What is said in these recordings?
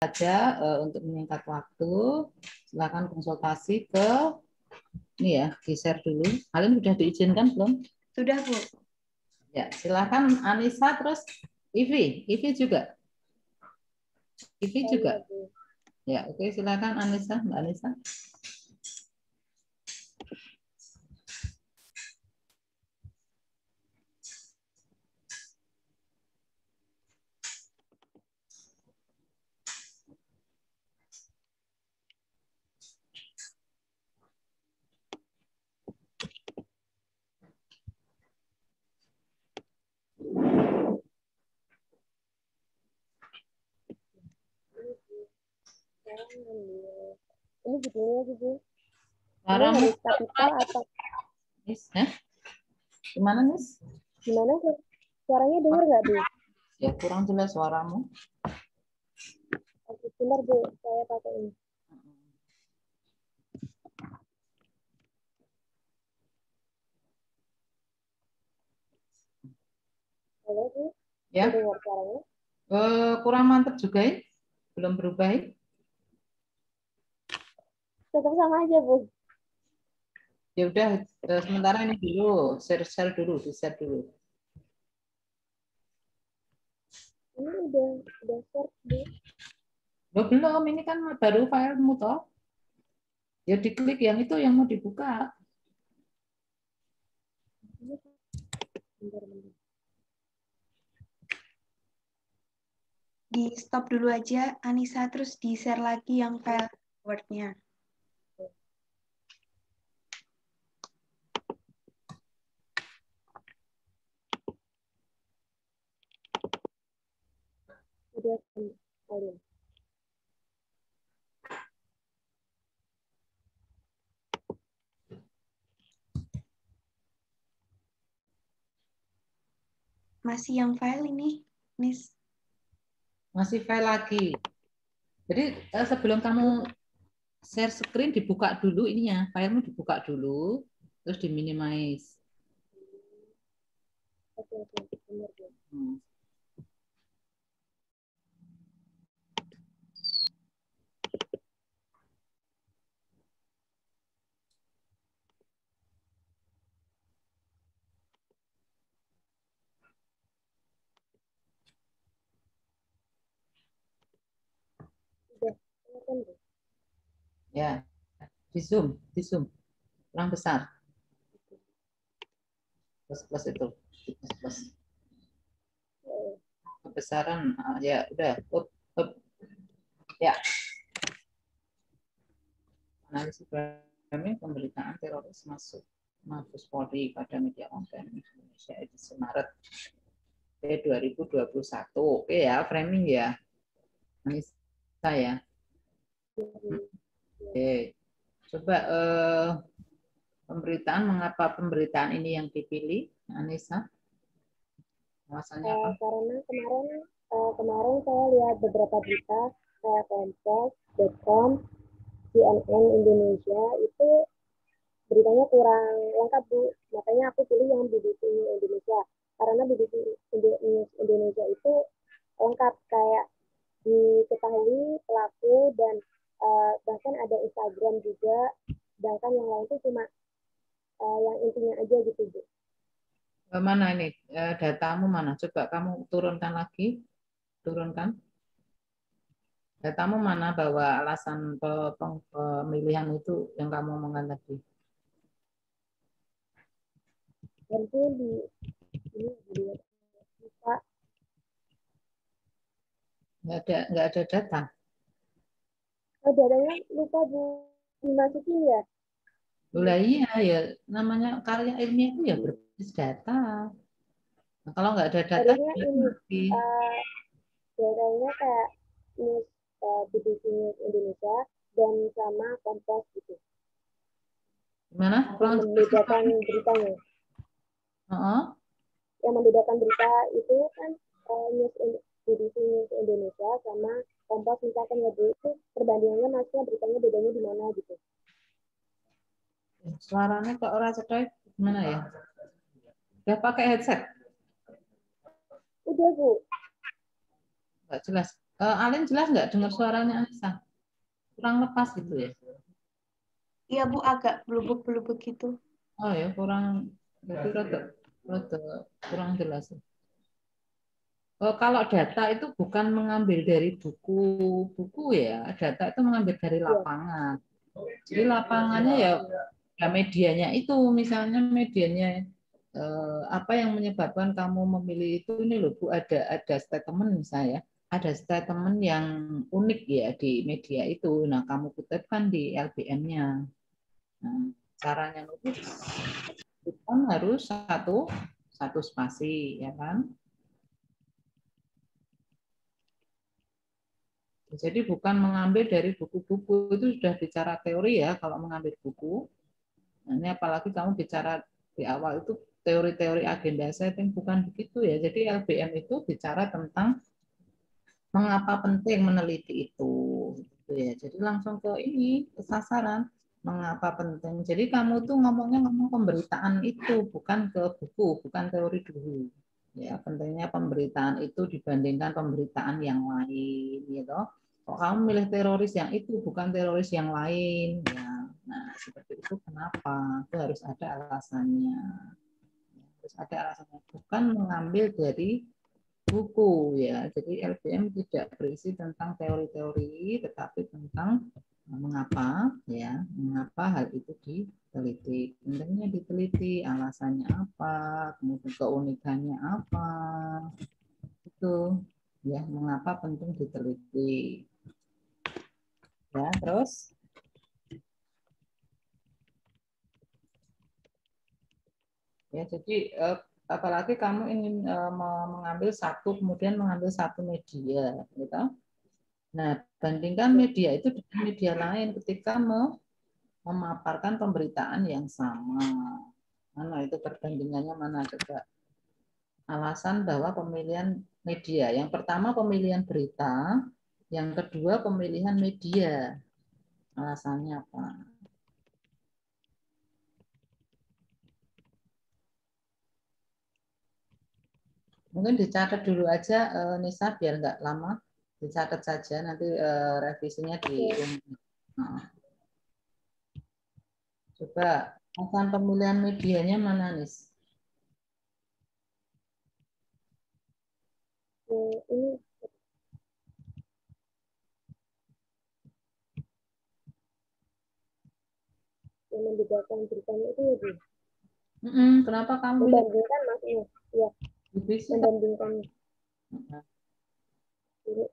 saja untuk menyingkat waktu, silakan konsultasi ke ini ya, di-share dulu. Kalian sudah diizinkan belum? Sudah, Bu. Ya, silakan Anissa, terus Ivi juga. Ivi juga. Ya, oke, silakan Anissa, Mbak Anissa. Ini judulnya gitu. Suaramu Harus kapital atau gimana, Nis? gimana? Suaranya dengar nggak, Bu? Ya, kurang jelas suaramu. Oke, benar, Bu. Saya pakai ini. Halo, Bu. Ya. Dengar suaranya? Kurang mantap juga ya? Belum berubah ya? Tetap sama aja, Bu. Ya udah, sementara ini dulu, share dulu, di-share dulu. Ini udah share, Bu. Belum, ini kan baru filemu toh. Ya diklik yang itu yang mau dibuka. Bentar. Di stop dulu aja, Anissa, terus di-share lagi yang file Word-nya. Udah kalian. Masih yang file ini, Miss. Masih file lagi. Jadi sebelum kamu share screen, dibuka dulu ininya, filemu dibuka dulu, terus diminimize. Oke, benar, Bu. Udah, kelihatan, Bu. Ya, di zoom, kurang besar. Plus itu, plus. Kebesaran, ya udah, up. Ya. Analisis framing pemberitaan teroris masuk Mabes Polri pada media online Indonesia edisi Maret 2021. Oke ya, framing ya. Anissa ya. Oke. Coba pemberitaan, mengapa pemberitaan ini yang dipilih, Anissa? Alasannya apa? Karena kemarin saya lihat beberapa berita kayak Kompas.com, CNN Indonesia itu beritanya kurang lengkap, Bu. Makanya aku pilih yang BBC Indonesia. Karena BBC News Indonesia itu lengkap, kayak diketahui pelaku dan bahkan ada Instagram juga. Sedangkan yang lain itu cuma yang intinya aja gitu, Bu. Mana ini datamu mana? Coba kamu turunkan lagi. Turunkan. Datamu mana bahwa alasan pemilihan itu yang kamu omongkan tadi? Nanti ini bisa. Nggak ada data. Datanya lupa, Bu, dimasukin ya. Lah iya ya, namanya karya ilmiah itu ya berbasis data. Nah, kalau nggak ada data, Harusnya ini datanya kayak news BBC News Indonesia dan sama Kompas gitu. gimana? Yang membedakan beritanya. Yang membedakan berita itu kan BBC News Indonesia sama Kompas, misalkan ya, Bu, itu perbandingannya maksudnya beritanya bedanya di mana gitu. Suaranya kok orang cedek gimana ya? Udah pakai headset? Udah, Bu. Nggak jelas. Alin jelas nggak dengar suaranya Anissa? Kurang lepas gitu ya? Iya Bu, agak belubuk-belubuk gitu. Oh ya, kurang, berarti rada kurang jelas. Kalau data itu bukan mengambil dari buku-buku ya, data itu mengambil dari lapangan. Jadi lapangannya ya medianya itu, misalnya medianya apa yang menyebabkan kamu memilih itu ini loh Bu, ada statement misalnya, ada statement yang unik ya di media itu. Nah, kamu kutipkan di LBM-nya. Nah, caranya nulis kan harus satu spasi ya kan. Jadi bukan mengambil dari buku-buku, itu sudah bicara teori ya kalau mengambil buku. Nah, ini apalagi kamu bicara di awal itu teori-teori agenda setting, bukan begitu ya. Jadi LBM itu bicara tentang mengapa penting meneliti itu. Gitu ya. Jadi langsung ke ini, ke sasaran. Mengapa penting. Jadi kamu tuh ngomong pemberitaan itu, bukan ke buku, bukan teori dulu. Ya, pentingnya pemberitaan itu dibandingkan pemberitaan yang lain, gitu. Kok kamu milih teroris yang itu bukan teroris yang lain, ya. Nah, seperti itu kenapa? Itu harus ada alasannya. Harus ada alasannya. Bukan mengambil dari buku, ya. Jadi LBM tidak berisi tentang teori-teori, tetapi tentang mengapa, ya, mengapa hal itu diteliti. Pentingnya diteliti, alasannya apa, kemudian keunikannya apa. Itu ya, mengapa penting diteliti. Ya, terus ya, jadi apalagi kamu ingin mengambil satu, kemudian mengambil satu media, gitu. Nah, bandingkan media itu dengan media lain ketika memaparkan pemberitaan yang sama. Mana itu perbandingannya, mana coba? Alasan bahwa pemilihan media. Yang pertama pemilihan berita, yang kedua pemilihan media. Alasannya apa? Mungkin dicatat dulu aja, Nisa, biar nggak lama. Dicatat saja, nanti revisinya di rumah. Nah, coba alasan pemilihan medianya mana, Nis? Ini yang membedakan beritanya itu ya Bu. Kenapa kamu milih Membandingkan maksudnya. Ya, divisi? membandingkan. Ini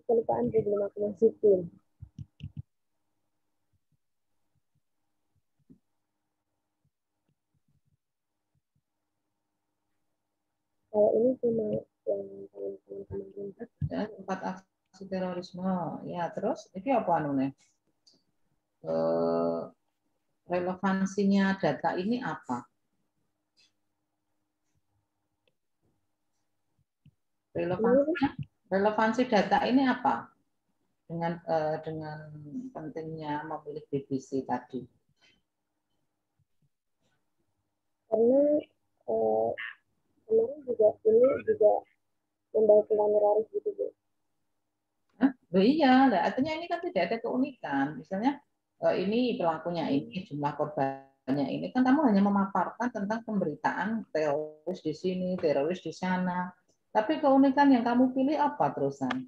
kelupaan Bu, belum aku masukin. Kalau ini cuma yang tahun-tahun kemarin. Ya, tempat aksi terorisme. Ya, terus itu apa anu relevansinya data ini apa? Relevansi data ini apa dengan pentingnya memilih BBC tadi? Karena kemarin juga ini juga membahas tentang teroris gitu Bu. Loh iya, artinya ini kan tidak ada keunikan. Misalnya ini pelakunya ini, jumlah korbannya ini, kan kamu hanya memaparkan tentang pemberitaan teroris di sini, teroris di sana. Tapi keunikan yang kamu pilih apa terusan?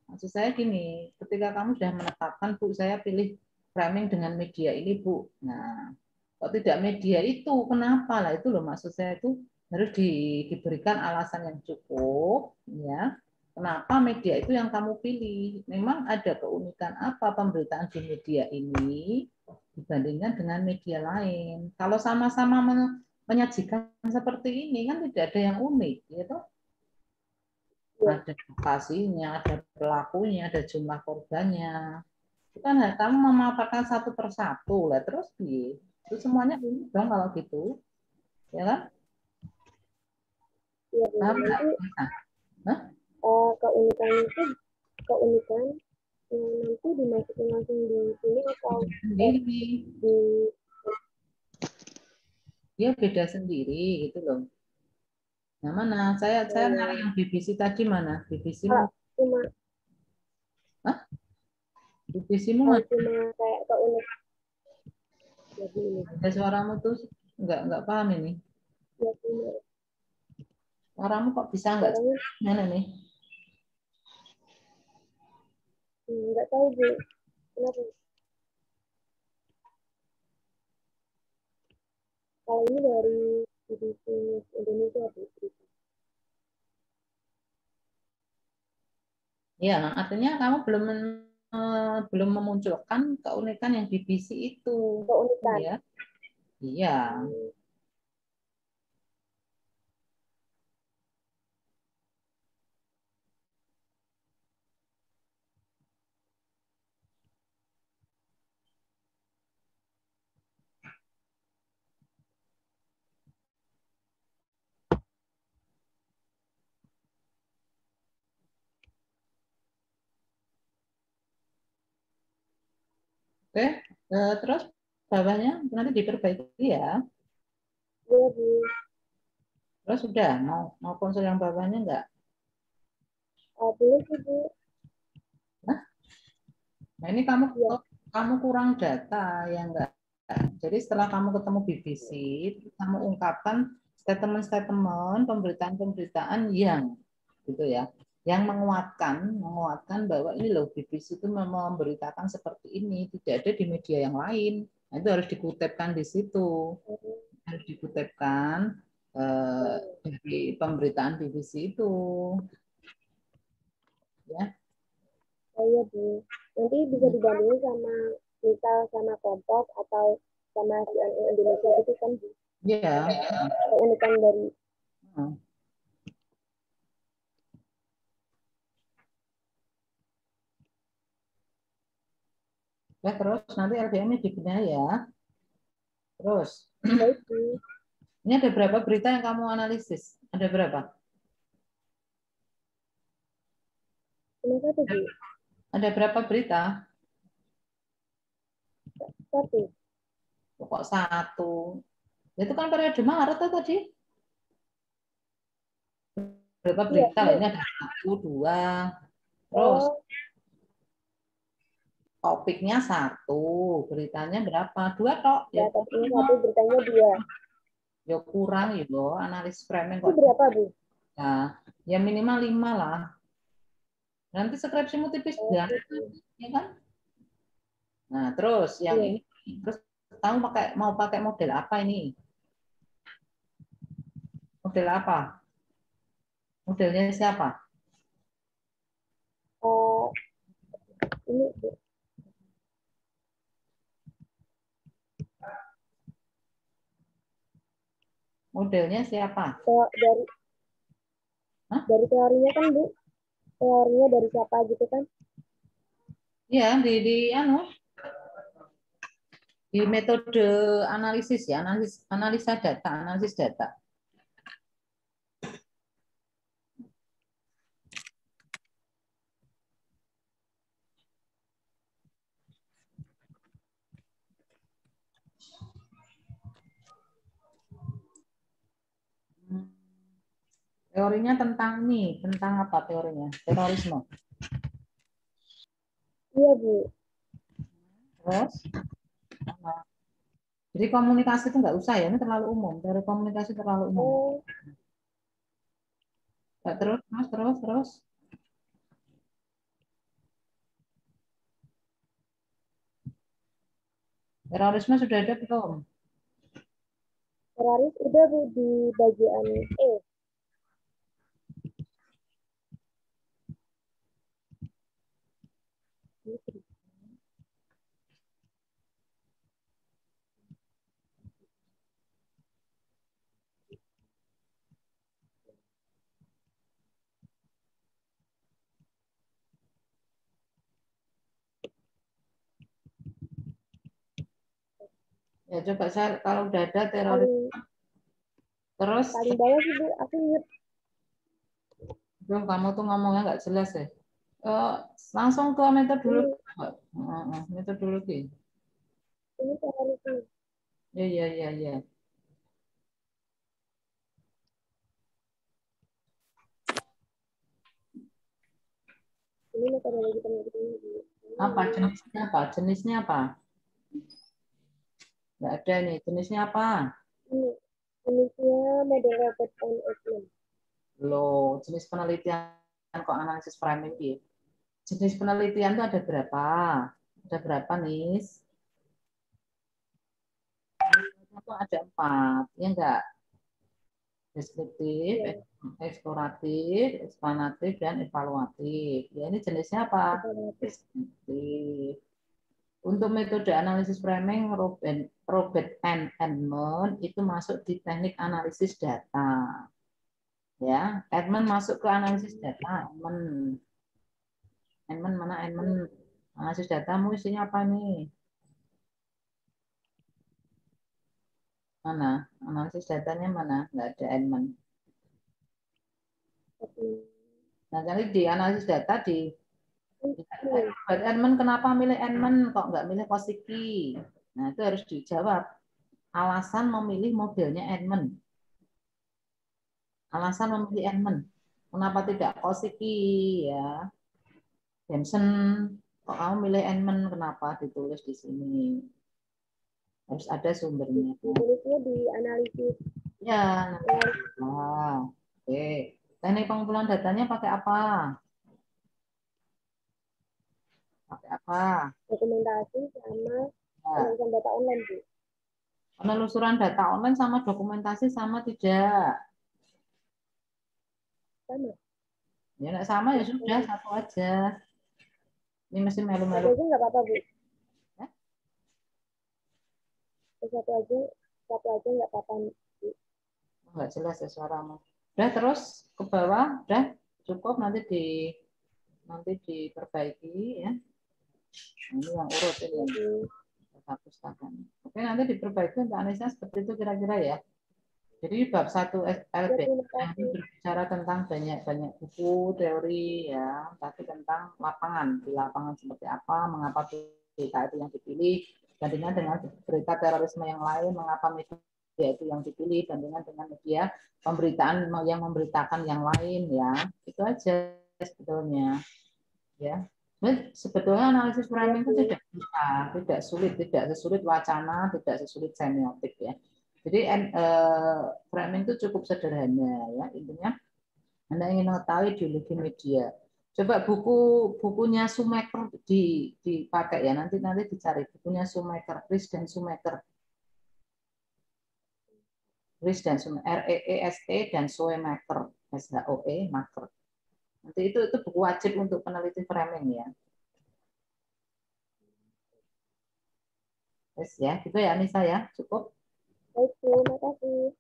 Maksud saya gini, ketika kamu sudah menetapkan, Bu, saya pilih framing dengan media ini, Bu. Nah, kok tidak media itu, kenapa lah itu loh, maksud saya itu harus diberikan alasan yang cukup, ya. Kenapa media itu yang kamu pilih? Memang ada keunikan apa pemberitaan di media ini dibandingkan dengan media lain? Kalau sama-sama menyajikan seperti ini kan tidak ada yang unik, gitu. Ada lokasinya, ada pelakunya, ada jumlah korbannya. Itu kan kamu memaparkan satu persatu lah, terus itu semuanya unik dong kalau gitu, ya kan? Iya Bu. Nanti keunikan itu keunikan nanti dimasukin langsung di sini atau Sendiri, di dia beda sendiri gitu loh. Nah, mana? Saya Oh, nyari ya. yang BBC tadi mana? BBC-mu? Kalau cuma Hah? BBC-mu kalau mana? cuma kayak keunik jadi ini Ada suaramu tuh nggak paham ini. ya cuma Suaramu kok bisa nggak suaranya mana nih? nggak tahu Bu kenapa. Kalau ini dari BBC Indonesia Bu. Ya, artinya kamu belum memunculkan keunikan yang BBC itu, Keunikan. ya. Iya. Hmm, Oke. Terus bawahnya nanti diperbaiki ya. iya Bu. Terus sudah mau konsul yang bawahnya enggak? Boleh sih Bu. Nah, nah ini kamu Iya. kamu kurang data ya enggak? Jadi setelah kamu ketemu BBC, kamu ungkapkan statement-statement, pemberitaan-pemberitaan yang gitu ya, yang menguatkan bahwa ini loh BBC itu memberitakan seperti ini, tidak ada di media yang lain. Nah, itu harus dikutipkan di situ, harus dikutipkan dari pemberitaan BBC itu, ya. Oh iya Bu. Nanti bisa dibandingin sama misal sama Kompas atau sama CNN Indonesia gitu kan Bu. Ya. Keunikan dari Ya, terus nanti LDM-nya dibenahi ya. Terus, baik Bu. ini ada berapa berita yang kamu analisis? Ada berapa? Kenapa tuh Bu? Ada berapa berita? Satu. Kok satu? Itu kan periode Maret tuh tadi. Berapa Iya, berita? iya. Ini ada satu, dua. Terus Oh, topiknya satu, beritanya berapa? Dua tok. ya topiknya satu, beritanya dua. Ya kurang ya, analis framing Itu kok. berapa Bu? Nah, ya minimal 5 lah. Nanti skripsimu tipis Oh, banget, gitu. ya kan? Nah, terus yang Iya. ini, terus kamu mau pakai model apa ini? Model apa? Modelnya siapa? Oh, ini Bu. Modelnya siapa? Dari Hah? dari teorinya kan Bu. Teorinya dari siapa gitu kan? Iya, di metode analisis ya, analisis data. Teorinya tentang ini, tentang apa teorinya? Terorisme. Iya Bu. Terus, jadi komunikasi itu nggak usah ya, ini terlalu umum. Teori komunikasi terlalu umum. Oh, Ya, terus. Terorisme sudah ada belum? teroris udah Bu di bagian E. Ya coba saya kalau udah ada teroris Paling terus, paling bawah sih Bu. Aku inget kamu tuh ngomongnya nggak jelas ya. Eh, langsung ke metodologi. ini. Metodologi. Ini terorisme. Ya. Ini metodologi penelitiannya Bu. Apa jenisnya apa? Jenisnya apa? Nggak ada nih. Jenisnya apa? Ini jenisnya model Robert and Eggman. Loh, jenis penelitian kok analisis framing gitu. Jenis penelitian itu ada berapa? Ada berapa, Nis? Itu ada 4, ya enggak? Deskriptif, Ya, eksploratif, eksplanatif, dan evaluatif. Ya, ini jenisnya apa? evaluatif. Deskriptif. Untuk metode analisis framing, Robert and Edmond itu masuk di teknik analisis data. Ya, Edmond masuk ke analisis data. Edmond mana Edmond? Analisis datamu isinya apa nih? Mana? Analisis datanya mana? Nggak ada Edmond. Nah, jadi di analisis data di Edmond, kenapa milih Edmond kok nggak milih Kosiki? Nah, itu harus dijawab. Alasan memilih modelnya Edmond. Alasan memilih Edmond. Kenapa tidak Kosiki ya? Benson, kok kamu milih Edmond? Kenapa ditulis di sini? Harus ada sumbernya. Ditulisnya di analisis. Ya, nah, oke. Teknik pengumpulan datanya pakai apa? Pakai apa? Dokumentasi sama penelusuran data online, Bu. Penelusuran data online sama dokumentasi sama tidak? Sama. Ya nggak sama ya sudah, satu aja. Ini mesti Satu melu-melu. aja nggak apa-apa, Bu. Ya? Satu aja nggak apa-apa, Bu. Nggak jelas ya suaramu. Udah terus ke bawah, udah cukup nanti diperbaiki ya. Ini yang urut ini. Pustakan. Oke, nanti diperbaiki untuk analisnya seperti itu kira-kira ya. Jadi bab 1 LBM ini berbicara tentang banyak buku, teori ya, tapi tentang lapangan. Di lapangan seperti apa, mengapa berita itu yang dipilih, bandingkan dengan berita terorisme yang lain, mengapa media itu yang dipilih, bandingkan dengan media pemberitaan yang memberitakan yang lain ya. Itu aja sebetulnya. Ya. Sebetulnya analisis framing itu tidak susah, tidak sulit, tidak sesulit wacana, tidak sesulit semiotik ya. Jadi framing itu cukup sederhana ya. Intinya Anda ingin mengetahui ideologi media. Coba bukunya Schumacher dipakai ya. Nanti dicari bukunya Schumacher, Rees dan Schumacher. Rees dan Schumacher, REESE dan Schumacher, SHOE Maker. Nanti itu buku wajib untuk peneliti framing ya. Yes, ya, gitu ya Nisa ya, cukup. Baik, Bu, makasih.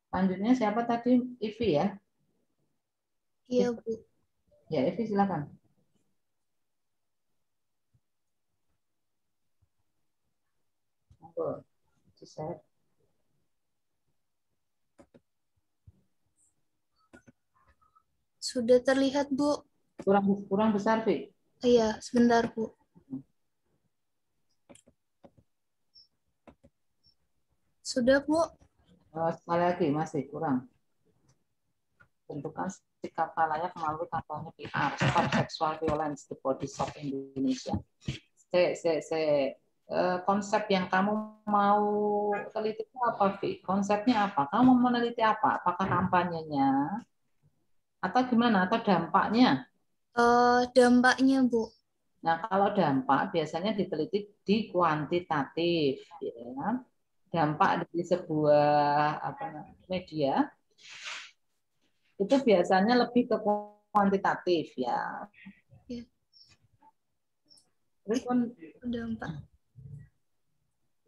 Selanjutnya siapa tadi? Ivi ya? Iya, Bu. Ya, Ivi silakan. Monggo. Share. Sudah terlihat, Bu. Kurang besar, Vi. Iya, sebentar, Bu. Sudah, Bu. Sekali lagi masih kurang. Tentukan sikap layak melalui kampanye PR Stop Sexual Violence the Body Shop Indonesia. Konsep yang kamu mau teliti itu apa, Vi? Konsepnya apa? Kamu mau meneliti apa? Apakah kampanyenya? Atau gimana? Atau dampaknya? Dampaknya, Bu. Nah, kalau dampak biasanya diteliti di kuantitatif, ya. Dampak dari sebuah media itu biasanya lebih ke kuantitatif, ya. Ya. Terus Dampak.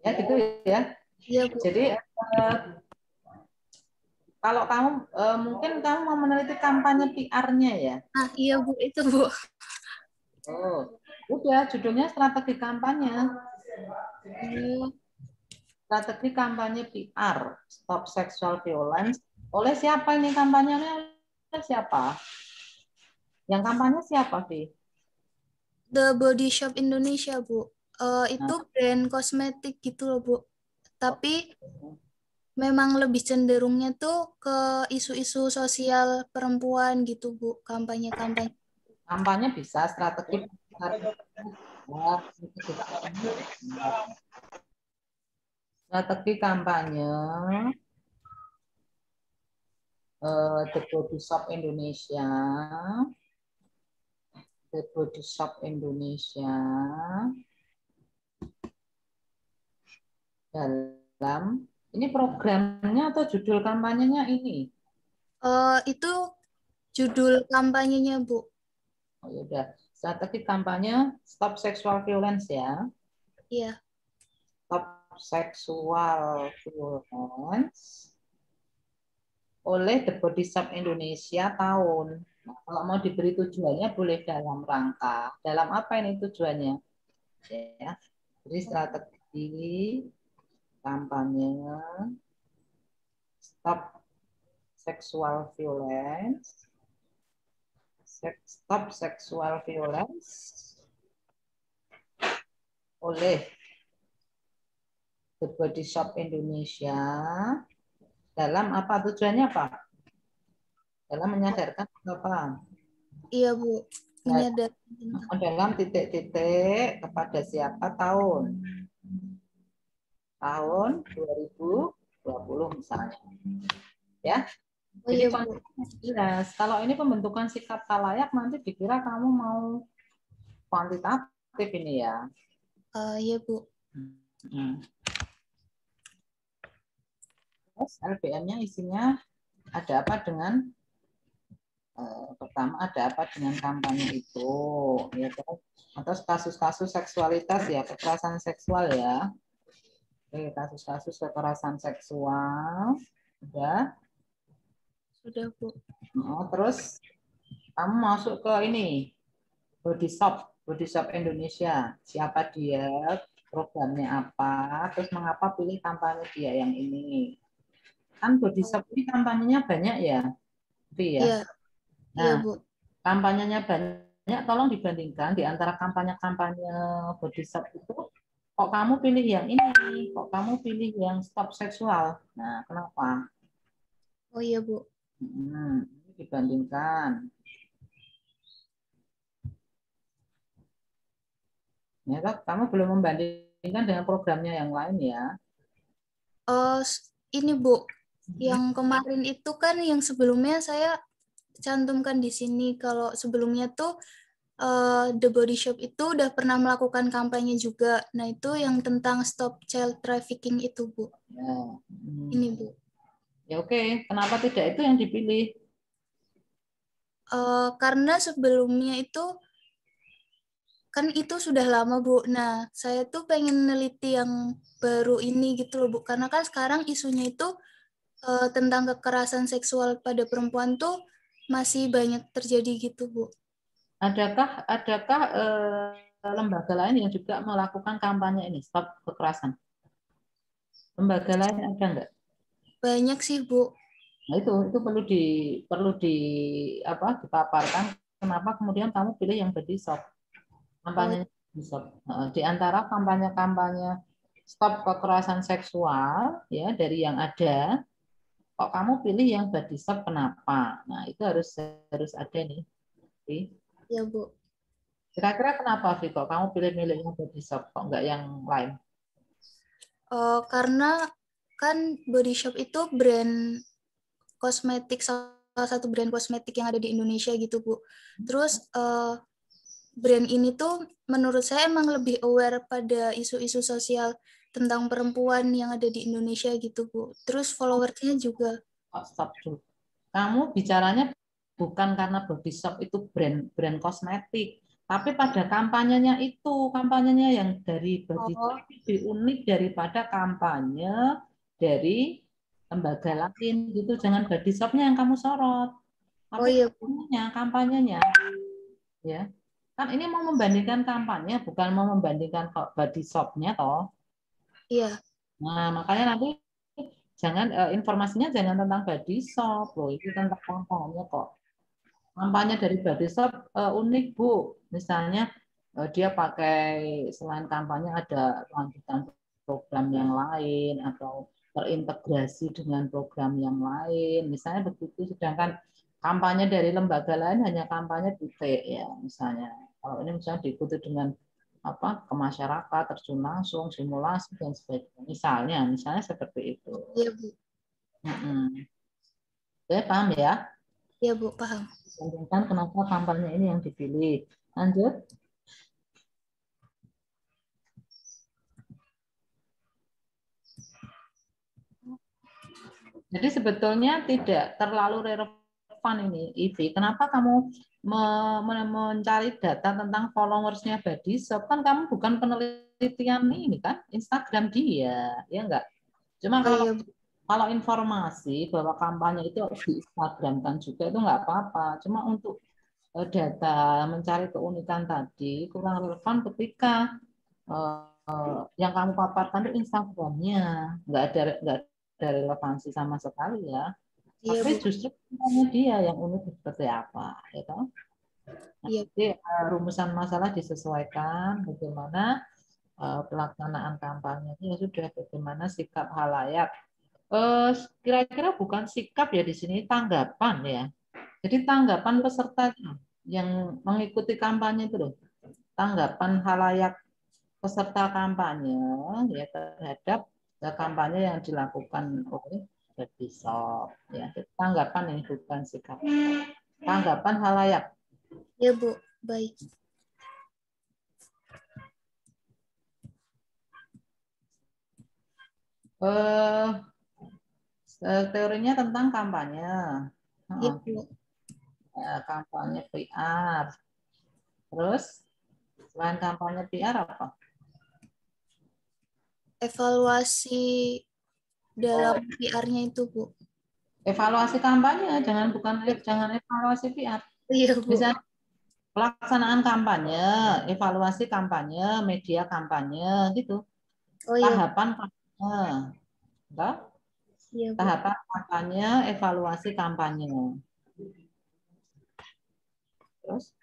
Ya gitu ya. Iya, Bu. Jadi kalau kamu mungkin kamu mau meneliti kampanye PR-nya ya. Ah, iya, Bu, itu, Bu. Oh, udah judulnya strategi kampanye. Strategi kampanye PR Stop Sexual Violence. Oleh siapa ini kampanyenya? Oleh siapa? Yang kampanye siapa, Vi? The Body Shop Indonesia, Bu. Itu brand kosmetik gitu loh, Bu. Tapi memang lebih cenderungnya tuh ke isu-isu sosial perempuan gitu, Bu, kampanye-kampanye. Kampanye bisa, strategi kampanye The Body Shop Indonesia, The Body Shop Indonesia dalam ini programnya atau judul kampanyenya ini? Itu judul kampanyenya, Bu. Oh ya udah, strategi kampanye Stop Sexual Violence ya. Iya. Stop Sexual Violence oleh The Body Shop Indonesia tahun. Nah, kalau mau diberi tujuannya boleh dalam rangka. Dalam apa ini tujuannya? Ya. Jadi strategi kampanye Stop Sexual Violence. Stop Sexual Violence oleh The Body Shop Indonesia dalam apa tujuannya apa? Dalam menyadarkan apa? Iya, Bu. Menyadarkan. Dalam titik-titik kepada siapa tahun? Tahun 2020 misalnya. Ya. Oh Jadi iya, Bu. jelas. Kalau ini pembentukan sikap layak nanti dikira kamu mau kuantitatif ini ya. Iya, Bu. Terus LBM-nya isinya ada apa dengan pertama ada apa dengan kampanye itu, ya atau kasus-kasus seksualitas ya, kekerasan seksual ya. Oke, kasus-kasus kekerasan seksual sudah. Sudah, Bu. Terus kamu masuk ke ini Body Shop Indonesia. Siapa dia, programnya apa, terus mengapa pilih kampanye dia yang ini. Kan Body Shop ini kampanyenya banyak ya, tapi ya. Iya. Iya, Nah, Bu. kampanyenya banyak, tolong dibandingkan di antara kampanye-kampanye Body Shop itu, kok kamu pilih yang ini, kok kamu pilih yang stop seksual. Nah, kenapa? Oh iya, Bu. Ini dibandingkan. Ya, kamu belum membandingkan dengan programnya yang lain ya. Ini, Bu. Yang kemarin itu kan yang sebelumnya saya cantumkan di sini. Kalau sebelumnya tuh The Body Shop itu udah pernah melakukan kampanye juga. Nah, itu yang tentang Stop Child Trafficking itu, Bu. Ya. Ini, Bu. Ya oke, kenapa tidak itu yang dipilih? Karena sebelumnya itu kan itu sudah lama, Bu. Nah, saya tuh pengen neliti yang baru ini gitu loh, Bu. Karena kan sekarang isunya itu tentang kekerasan seksual pada perempuan tuh masih banyak terjadi gitu, Bu. Adakah lembaga lain yang juga melakukan kampanye ini stop kekerasan? Lembaga lain ada enggak? Banyak sih, Bu. Nah, itu perlu dipaparkan kenapa kemudian kamu pilih yang Body Shop. Kampanye Body Shop. Di antara kampanye-kampanye stop kekerasan seksual ya dari yang ada, kok kamu pilih yang Body Shop kenapa? Nah, itu harus ada nih. Ya, Bu. Kira-kira kenapa, Vi? Kok kamu pilih-milih yang Body Shop, kok enggak yang lain? Karena kan Body Shop itu brand kosmetik, salah satu brand kosmetik yang ada di Indonesia gitu, Bu. Terus brand ini tuh menurut saya emang lebih aware pada isu-isu sosial tentang perempuan yang ada di Indonesia gitu, Bu. Terus followersnya juga. Stop dulu. Kamu bicaranya bukan karena Body Shop itu brand kosmetik, tapi pada kampanyenya yang dari Body Shop lebih unik daripada kampanye dari lembaga lain gitu. Jangan Body Shop-nya yang kamu sorot, Oh tapi iya, kampanyenya ya. Kan ini mau membandingkan kampanye, bukan mau membandingkan Body Shop-nya toh. iya. Nah, makanya nanti jangan informasinya jangan tentang Body Shop loh, itu tentang kampanye kok. Kampanye dari Body Shop unik, Bu. Misalnya dia pakai selain kampanye ada lanjutan program yang lain atau terintegrasi dengan program yang lain, misalnya begitu. Sedangkan kampanye dari lembaga lain hanya kampanye titik ya misalnya. Kalau ini misalnya diikuti dengan apa ke masyarakat, terjun langsung, simulasi dan sebagainya. Misalnya seperti itu. Iya, Bu. Oke, paham ya? Iya, Bu, paham. Tentang kenapa kampanye ini yang dipilih. Lanjut. Jadi sebetulnya tidak terlalu relevan ini, Ivi. Kenapa kamu mencari data tentang followersnya Body Shop? Kan kamu bukan penelitian ini kan, Instagram dia, ya enggak? Cuma Oh, iya, Bu. kalau informasi bahwa kampanye itu di Instagram kan juga itu enggak apa-apa. Cuma untuk data mencari keunikan tadi kurang relevan ketika yang kamu paparkan itu Instagramnya, nggak ada relevansi sama sekali ya. Iya, Tapi Bu. justru dia yang unik seperti apa, ya toh? Iya. Jadi rumusan masalah disesuaikan bagaimana pelaksanaan kampanye ya sudah bagaimana sikap halayak. Kira-kira bukan sikap ya di sini tanggapan ya. Jadi tanggapan peserta yang mengikuti kampanye itu loh, tanggapan halayak peserta kampanye ya terhadap kampanye yang dilakukan oleh Body Shop ya. Tanggapan ini bukan sikap. Tanggapan halayak. Iya, Bu. Baik. Teorinya tentang kampanye. Iya, Bu. Kampanye PR. Terus selain kampanye PR apa? Evaluasi dalam PR-nya itu, Bu. Evaluasi kampanye, jangan evaluasi PR. Iya, Bu. Misalnya pelaksanaan kampanye, evaluasi kampanye, media kampanye gitu. Oh, iya. Tahapan kampanye. Iya, Bu. Tahapan kampanye, evaluasi kampanye. Terus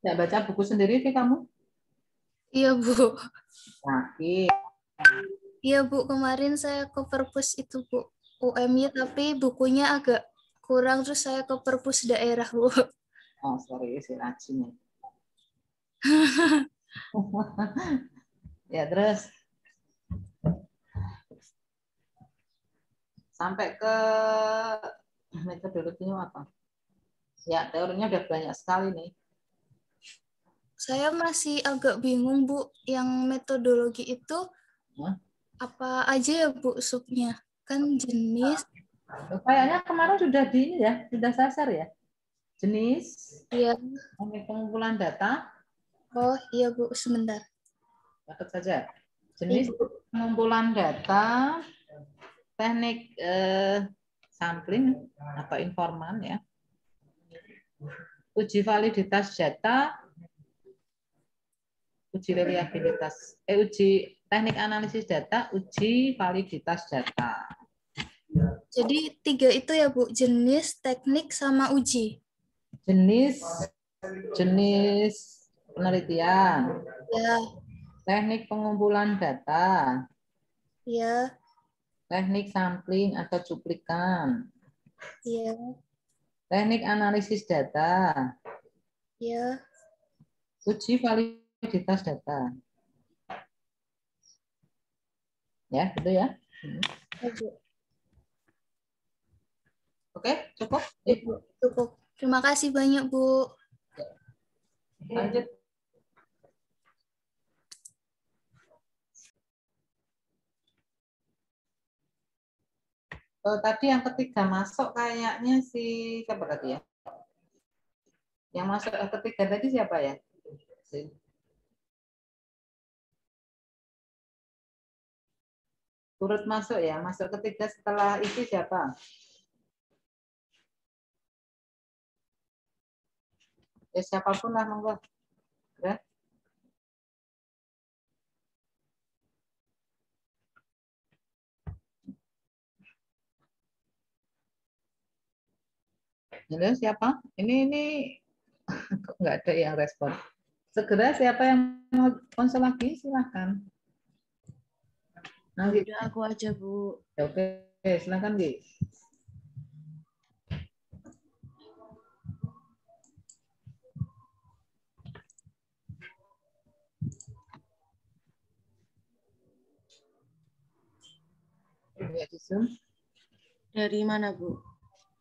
tidak baca buku sendiri sih kamu? Iya, Bu. Sakit. Iya, Bu. Kemarin saya ke perpus itu, Bu. UMY, tapi bukunya agak kurang, terus saya ke perpus daerah, Bu. Oh, sorry, si rajin. Ya, terus sampai ke metodologinya apa? Ya, teorinya udah banyak sekali nih. Saya masih agak bingung, Bu. Yang metodologi itu apa aja ya, Bu, subnya? Kan jenis. Kayaknya kemarin sudah sudah saya share ya. Jenis, Iya. pengumpulan data. Oh, iya, Bu. Sebentar. Catat saja. Jenis pengumpulan data, teknik sampling atau informan ya. Uji validitas data, uji reliabilitas, uji teknik analisis data, uji validitas data. Jadi 3 itu ya, Bu, jenis, teknik, sama uji. Jenis penelitian. Ya. Teknik pengumpulan data. Ya. Teknik sampling atau cuplikan. Ya. Teknik analisis data. Ya. Uji validitas data. Ya, gitu ya. Oke, cukup? Cukup. Terima kasih banyak, Bu. Lanjut. Tadi yang ketiga masuk kayaknya siapa tadi ya? Yang masuk ketiga tadi siapa ya? Turut masuk ya, masuk ketiga setelah itu siapa? Ya siapapun lah monggo. Ya. Halo, siapa? Ini kok nggak ada yang respon. Segera siapa yang mau konsul lagi silahkan. Nanti. Udah aku aja, Bu. Oke, silakan Gi. Ya, di Zoom. Dari mana, Bu?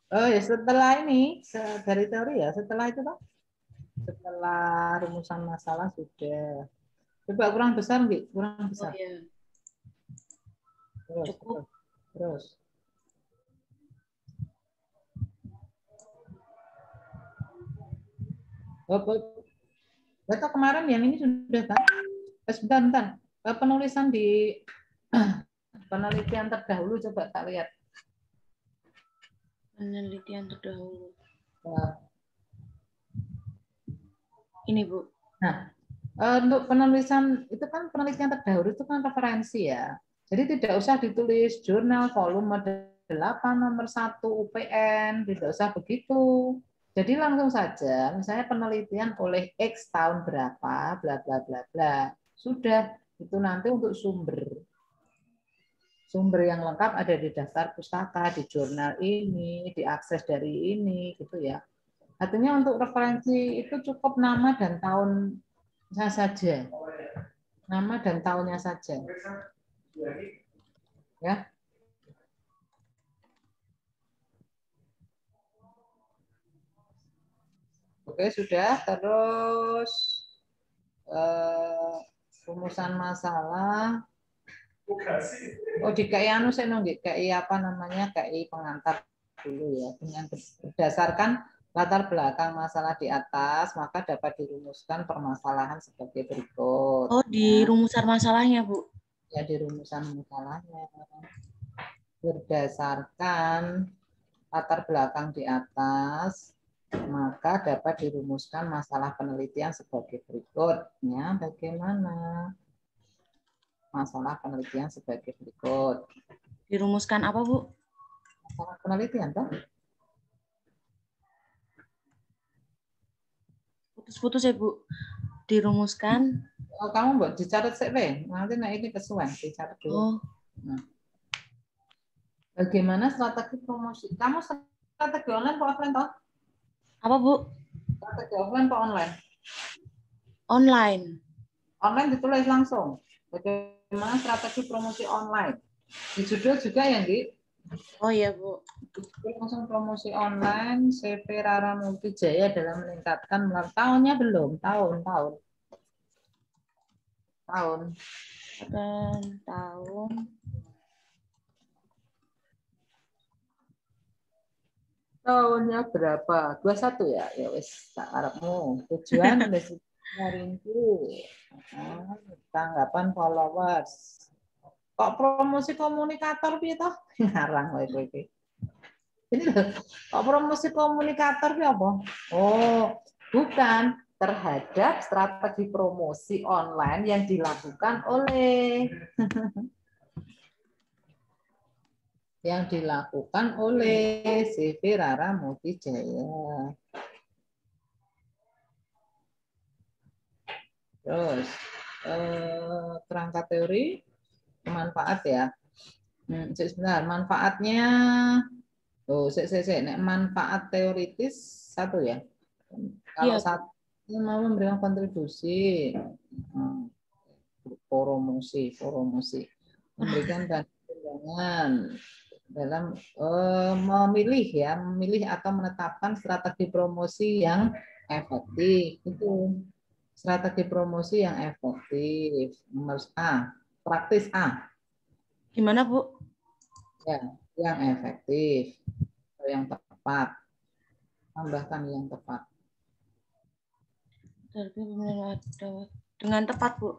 Oh ya setelah ini dari teori ya setelah itu toh setelah rumusan masalah sudah coba kurang besar Gi, kurang Oh besar ya, terus cukup. terus. Betul kemarin yang ini sudah kan? Sebentar. Penulisan di penelitian terdahulu coba tak lihat. Penelitian terdahulu. Nah, Ini, Bu. untuk penulisan itu kan penelitian terdahulu itu kan referensi ya. Jadi tidak usah ditulis jurnal volume 8 nomor 1 UPN, tidak usah begitu. Jadi langsung saja, misalnya penelitian oleh X tahun berapa, bla bla bla bla. Sudah, itu nanti untuk sumber. Sumber yang lengkap ada di daftar pustaka, di jurnal ini, diakses dari ini, gitu ya. Artinya untuk referensi itu cukup nama dan tahunnya saja. Nama dan tahunnya saja. Ya. Oke, sudah. Terus rumusan masalah. Oh, di KI anu saya nunggu KI apa namanya? KI pengantar dulu ya. Dengan berdasarkan latar belakang masalah di atas, maka dapat dirumuskan permasalahan sebagai berikut. Oh, di rumusan masalahnya, Bu. Ya, di rumusan masalahnya. Berdasarkan latar belakang di atas, maka dapat dirumuskan masalah penelitian sebagai berikutnya. Bagaimana? Masalah penelitian sebagai berikut. Dirumuskan apa, Bu? Masalah penelitian, toh? Putus-putus ya, Bu. Dirumuskan. Oh, kamu buat dicatat sih, nanti ini kesuwen dicatat dulu. Oh. Nah. Bagaimana strategi promosi? Kamu strategi online atau offline, toh? Apa, Bu? Strategi offline atau online? Online. Online ditulis langsung. Bagaimana strategi promosi online? Di judul juga ya, Gi? Oh iya, Bu. Langsung promosi online, CV Rara Multijaya dalam meningkatkan tahunnya belum? Tahun. Tahun. Tahunnya berapa? 21 ya? Ya wis, tak harapmu. Tujuan wis ringku. Tanggapan followers. Kok promosi komunikator piye toh? Ngarang wae kowe iki. Ini loh, kok promosi komunikator piye apa? Oh, bukan terhadap strategi promosi online yang dilakukan oleh CV Rara Multijaya. Terus kerangka teori manfaat ya. Sebentar, manfaatnya manfaat teoritis satu ya. Kalau Iya. satu mau memberikan kontribusi promosi memberikan pandangan dalam memilih atau menetapkan strategi promosi yang efektif. Itu strategi promosi yang efektif. Nomor A, praktis A. Gimana, Bu? Ya, yang efektif atau yang tepat. Tambahkan yang tepat. Dengan tepat, Bu.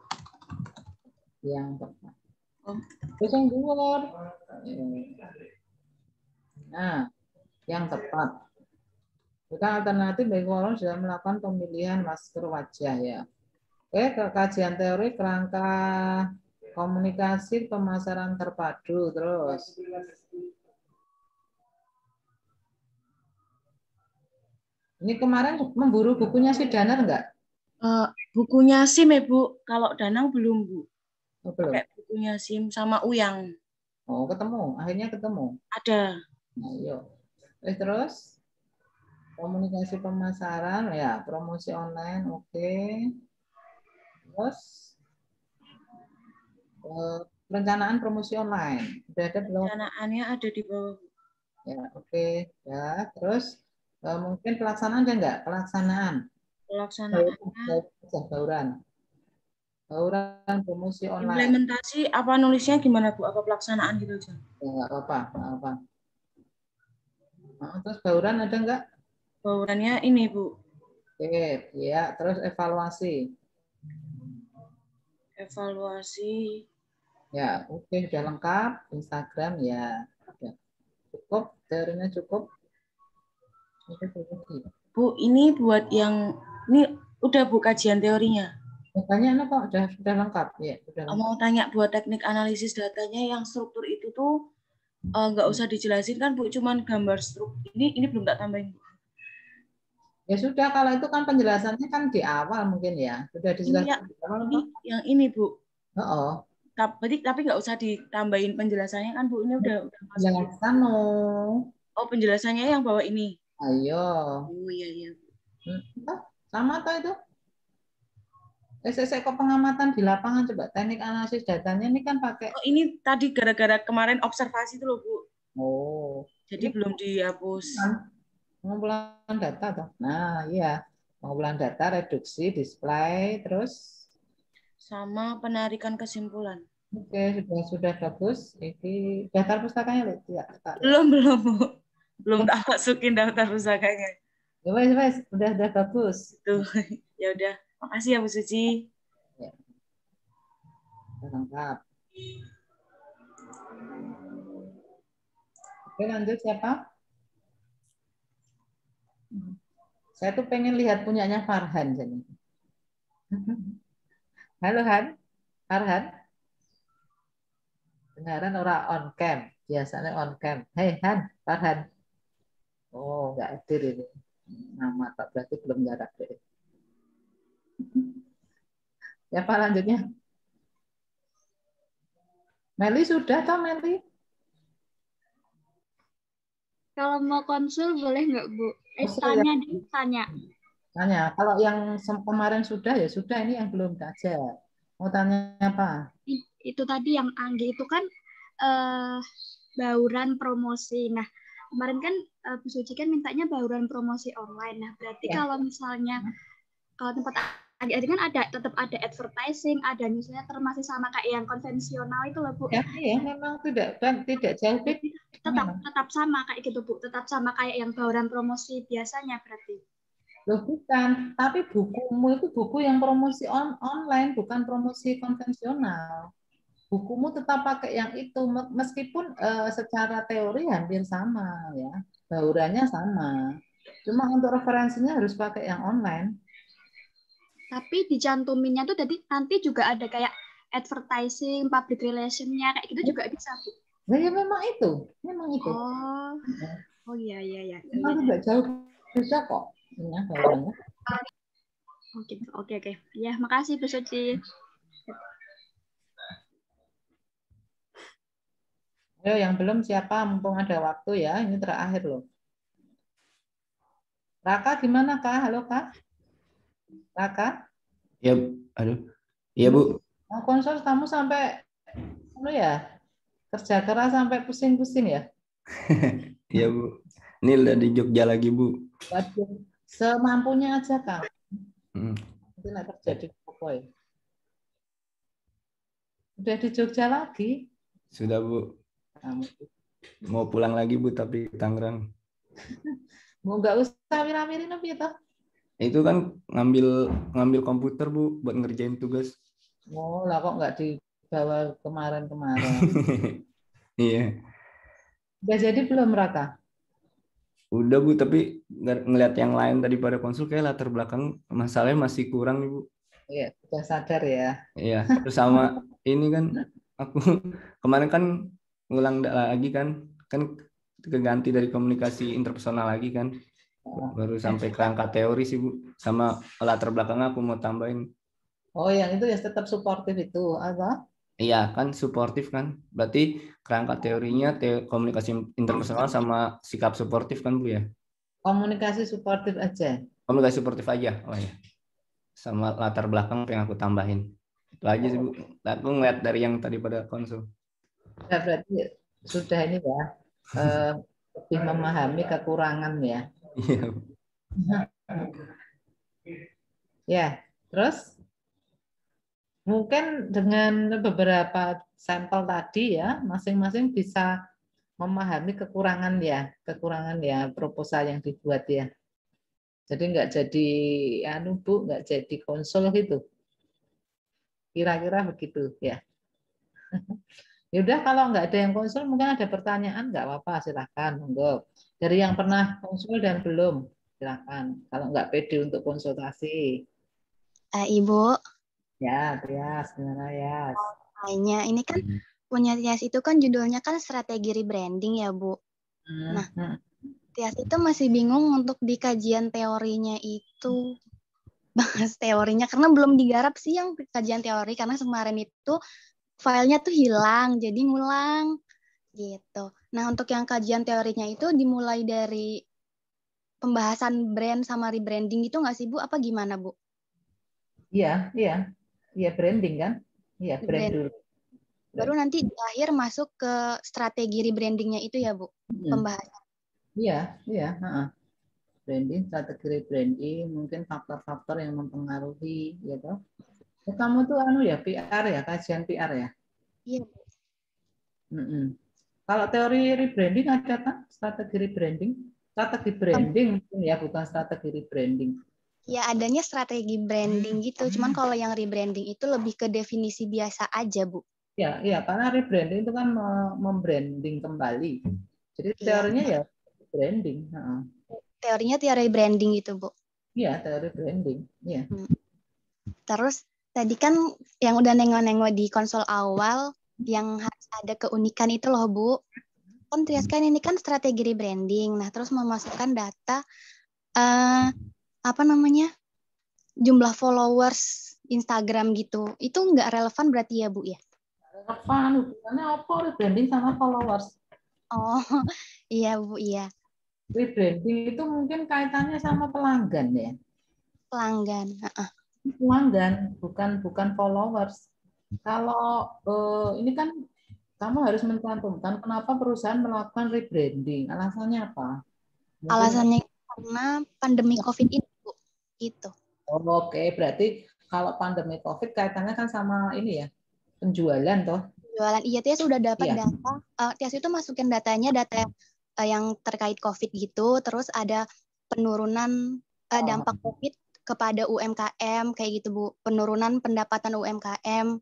Yang tepat. Oh. Terus yang keluar. Nah, yang tepat. Kita alternatif bagi orang sudah melakukan pemilihan masker wajah ya. Oke, kajian teori kerangka komunikasi pemasaran terpadu terus. Ini kemarin memburu bukunya si Danar enggak? Bukunya SIM ya, Bu. Kalau Danang belum, Bu. Oh, belum. Pakai bukunya SIM sama Uyang. Oh, ketemu. Akhirnya ketemu. Ada. Nah, yuk. Terus komunikasi pemasaran, ya, promosi online, oke. Terus perencanaan promosi online. Udah ada belum? Perencanaannya ada di bawah, Bu. Ya, oke. Ya, terus mungkin pelaksanaan ada nggak? Pelaksanaan. Pelaksanaannya, Bauran. Bauran promosi online. implementasi apa nulisnya gimana, Bu? Apa pelaksanaan gitu aja? Ya, nggak apa-apa, nggak apa. Nah, terus bauran ada nggak? Baurannya ini, Bu. Oke, ya. Terus evaluasi. Evaluasi. Ya, oke, sudah lengkap. Instagram ya. Udah. Cukup, teorinya cukup. Oke, cukup. Bu, ini buat yang ini udah Bu kajian teorinya. Banyak kok, sudah lengkap. Ya, sudah lengkap. Mau tanya buat teknik analisis datanya yang struktur itu tuh nggak usah dijelasin kan Bu, cuman gambar struktur. Ini belum tak tambahin, Bu. Ya sudah, kalau itu kan penjelasannya kan di awal mungkin ya. Sudah Ini dijelaskan di awal ini kok. yang ini, Bu. Oh, Tapi nggak usah ditambahin penjelasannya kan Bu, ini udah masuk. jelaskan no. Oh, penjelasannya yang bawah ini. Ayo. Oh iya iya. Sama atau itu? Kok pengamatan di lapangan coba teknik analisis datanya ini kan pakai. Oh, ini tadi gara-gara kemarin observasi itu loh, Bu. Oh. Jadi belum dihapus. Pengumpulan data toh. Nah, iya. Pengumpulan data, reduksi, display, terus Sama penarikan kesimpulan. oke, sudah bagus. Ini daftar pustakanya lihat. Ya, Belum, Bu. Belum tak masukin daftar pusakanya. wes, udah bagus. Tuh. Ya udah. Makasih ya Bu Suci. Ya, lengkap. Oke, lanjut siapa? Saya tuh pengen lihat punyanya Farhan sini. Halo Han, Farhan. Beneran orang on cam, biasanya on cam. Hei Han, Farhan. Oh, nggak hadir ini. Nama tak berarti belum jarak deh. Siapa lanjutnya? Meli sudah toh Meli? Kalau mau konsul boleh nggak, Bu? Konsul ya. Tanya. Tanya. Kalau yang kemarin sudah ya sudah, ini yang belum saja. Mau tanya apa? Itu tadi yang Anggi itu kan bauran promosi. Nah, kemarin kan Bu Suci kan mintanya bauran promosi online. Nah, berarti Ya. kalau misalnya kalau tempat adik-adik kan tetap ada advertising, ada newsletter, masih sama kayak yang konvensional itu loh, Bu. Ya, iya, memang tidak jauh beda. Tetap sama kayak gitu, Bu. Tetap sama kayak yang bauran promosi biasanya berarti. Loh bukan, tapi bukumu itu buku yang promosi online, bukan promosi konvensional. Bukumu tetap pakai yang itu, meskipun secara teori hampir sama ya, baurannya sama. Cuma untuk referensinya harus pakai yang online. Tapi dicantuminnya tuh tadi nanti juga ada kayak advertising, public relation-nya kayak gitu juga bisa, Bu. Nah, ya memang itu. Oh iya. Memang tidak jauh beda kok. Ya, baurannya. Oke. Ya, makasih Bu Suci. Ayo yang belum siapa, mumpung ada waktu ya, ini terakhir loh. Raka gimana Kak? Halo Kak? Raka? Ya, aduh. Iya Bu. Mau konsul kamu sampai ya kerja keras sampai pusing-pusing ya? Iya Bu. Ini udah di Jogja lagi Bu. Waduh, semampunya aja Kang. Hmm. Nanti nak kerja di Pokoi. Udah di Jogja lagi? Sudah Bu. Mau pulang lagi Bu, tapi ke Tangerang. Mau nggak usah wirawiri tapi itu. Itu kan ngambil komputer Bu buat ngerjain tugas. Oh lah kok nggak dibawa kemarin-kemarin? Iya. Udah jadi belum Raka? Udah Bu, tapi ngeliat yang lain tadi pada konsul kayak latar belakang masalahnya masih kurang nih Bu. Iya, sudah sadar ya. Iya, terus sama ini kan aku kemarin kan ngulang lagi kan keganti dari komunikasi interpersonal lagi kan. Baru sampai kerangka teori sih Bu. Sama latar belakang aku mau tambahin. Oh, yang itu ya tetap suportif itu, apa? Iya kan suportif kan. Berarti kerangka teorinya komunikasi interpersonal sama sikap suportif kan Bu ya. Komunikasi suportif aja. Komunikasi suportif aja. Oh ya. Sama latar belakang yang aku tambahin. Itu aja sih Bu. Aku ngeliat dari yang tadi pada konsul. Ya, berarti sudah ini ya, lebih memahami kekurangan ya. Iya Bu. Ya, terus mungkin dengan beberapa sampel tadi ya, masing-masing bisa memahami kekurangan ya proposal yang dibuat ya. Jadi nggak jadi anu Bu, nggak jadi konsul gitu. Kira-kira begitu ya. Ya udah kalau nggak ada yang konsul mungkin ada pertanyaan nggak apa-apa silakan monggo. Dari yang pernah konsul dan belum silakan. Kalau nggak pede untuk konsultasi. Ibu, Ya, Trias, gimana ya? lainnya ini kan punya Tias itu kan judulnya kan strategi rebranding ya Bu. Nah, Tias itu masih bingung untuk di kajian teorinya itu bahas teorinya karena belum digarap sih yang kajian teori karena kemarin itu filenya tuh hilang jadi ngulang gitu. Nah untuk yang kajian teorinya itu dimulai dari pembahasan brand sama rebranding itu nggak sih Bu? Apa gimana Bu? Iya, iya, iya branding kan? Iya brand Rebrand. dulu. Baru nanti di akhir masuk ke strategi rebrandingnya itu ya Bu? Pembahasan. Iya, iya. Branding, strategi rebranding, mungkin faktor-faktor yang mempengaruhi, gitu. Kamu tuh anu ya PR ya, kajian PR ya. Iya. Kalau teori rebranding ada kan? Strategi rebranding, strategi branding mungkin ya, bukan strategi rebranding. Ya adanya strategi branding gitu. Cuman kalau yang rebranding itu lebih ke definisi biasa aja Bu. Ya, iya karena rebranding itu kan membranding kembali. Jadi teorinya ya branding. Teorinya teori branding itu Bu. Iya, teori branding. Iya. Terus tadi kan yang udah nengok-nengok di konsol awal yang harus ada keunikan itu loh Bu. Kan Trias kan ini kan strategi rebranding. Nah terus memasukkan data apa namanya jumlah followers Instagram gitu. Itu nggak relevan berarti ya Bu ya? Relevan, hubungannya apa rebranding sama followers? Oh iya Bu iya. Rebranding itu mungkin kaitannya sama pelanggan ya. Pelanggan. Pelanggan, bukan followers. Kalau ini kan kamu harus mencantumkan kenapa perusahaan melakukan rebranding. Alasannya apa? Mungkin, alasannya karena pandemi COVID ini Bu. Gitu. Oke, berarti kalau pandemi COVID kaitannya kan sama ini ya, penjualan toh. Jualan iya Tias sudah dapat Iya. data. Tias itu masukin datanya data yang terkait COVID gitu. Terus ada penurunan dampak COVID kepada UMKM kayak gitu Bu. Penurunan pendapatan UMKM.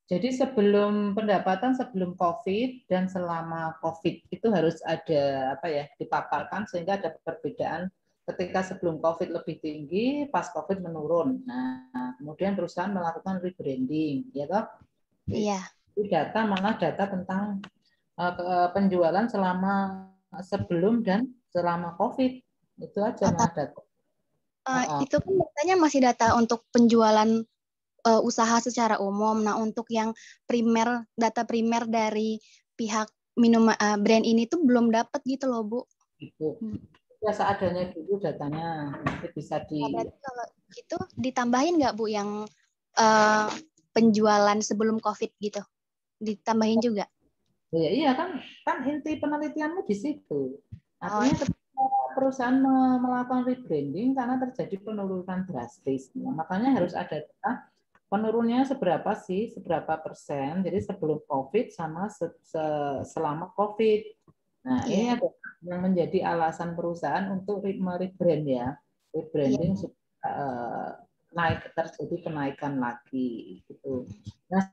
Jadi sebelum pendapatan sebelum COVID dan selama COVID itu harus ada apa ya dipaparkan sehingga ada perbedaan ketika sebelum COVID lebih tinggi, pas COVID menurun. Nah, kemudian perusahaan melakukan rebranding, ya toh? Iya. Itu data malah data tentang penjualan selama sebelum dan selama COVID. Itu aja malah data. Itu kan datanya masih data untuk penjualan usaha secara umum. Nah, untuk yang primer, data primer dari pihak brand ini tuh belum dapat gitu loh, Bu. Itu. Ya seadanya dulu datanya nanti bisa di. Berarti kalau gitu ditambahin nggak Bu yang penjualan sebelum COVID gitu? Ditambahin juga? Ya, iya kan inti penelitianmu di situ. Artinya ketika perusahaan melakukan rebranding karena terjadi penurunan drastis. Makanya harus ada data penurunnya seberapa sih, seberapa persen. Jadi sebelum COVID sama selama COVID. Nah, ini ada yang menjadi alasan perusahaan untuk merebrand ya. Rebranding supaya terjadi kenaikan lagi gitu. Nah,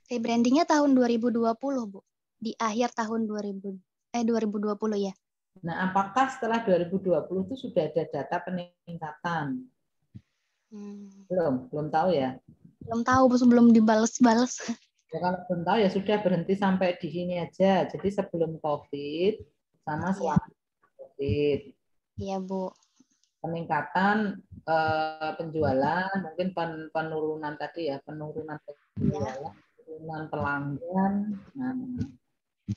rebrandingnya tahun 2020, Bu. Di akhir tahun 2020 ya. Nah, apakah setelah 2020 itu sudah ada data peningkatan? Belum tahu ya. Belum tahu, belum dibales-bales. Ya, kalau belum tahu ya sudah berhenti sampai di sini aja. Jadi sebelum COVID sama Iya. selama COVID. Iya, Bu. Peningkatan penjualan, mungkin penurunan tadi ya, penurunan penjualan, penurunan pelanggan. Nah,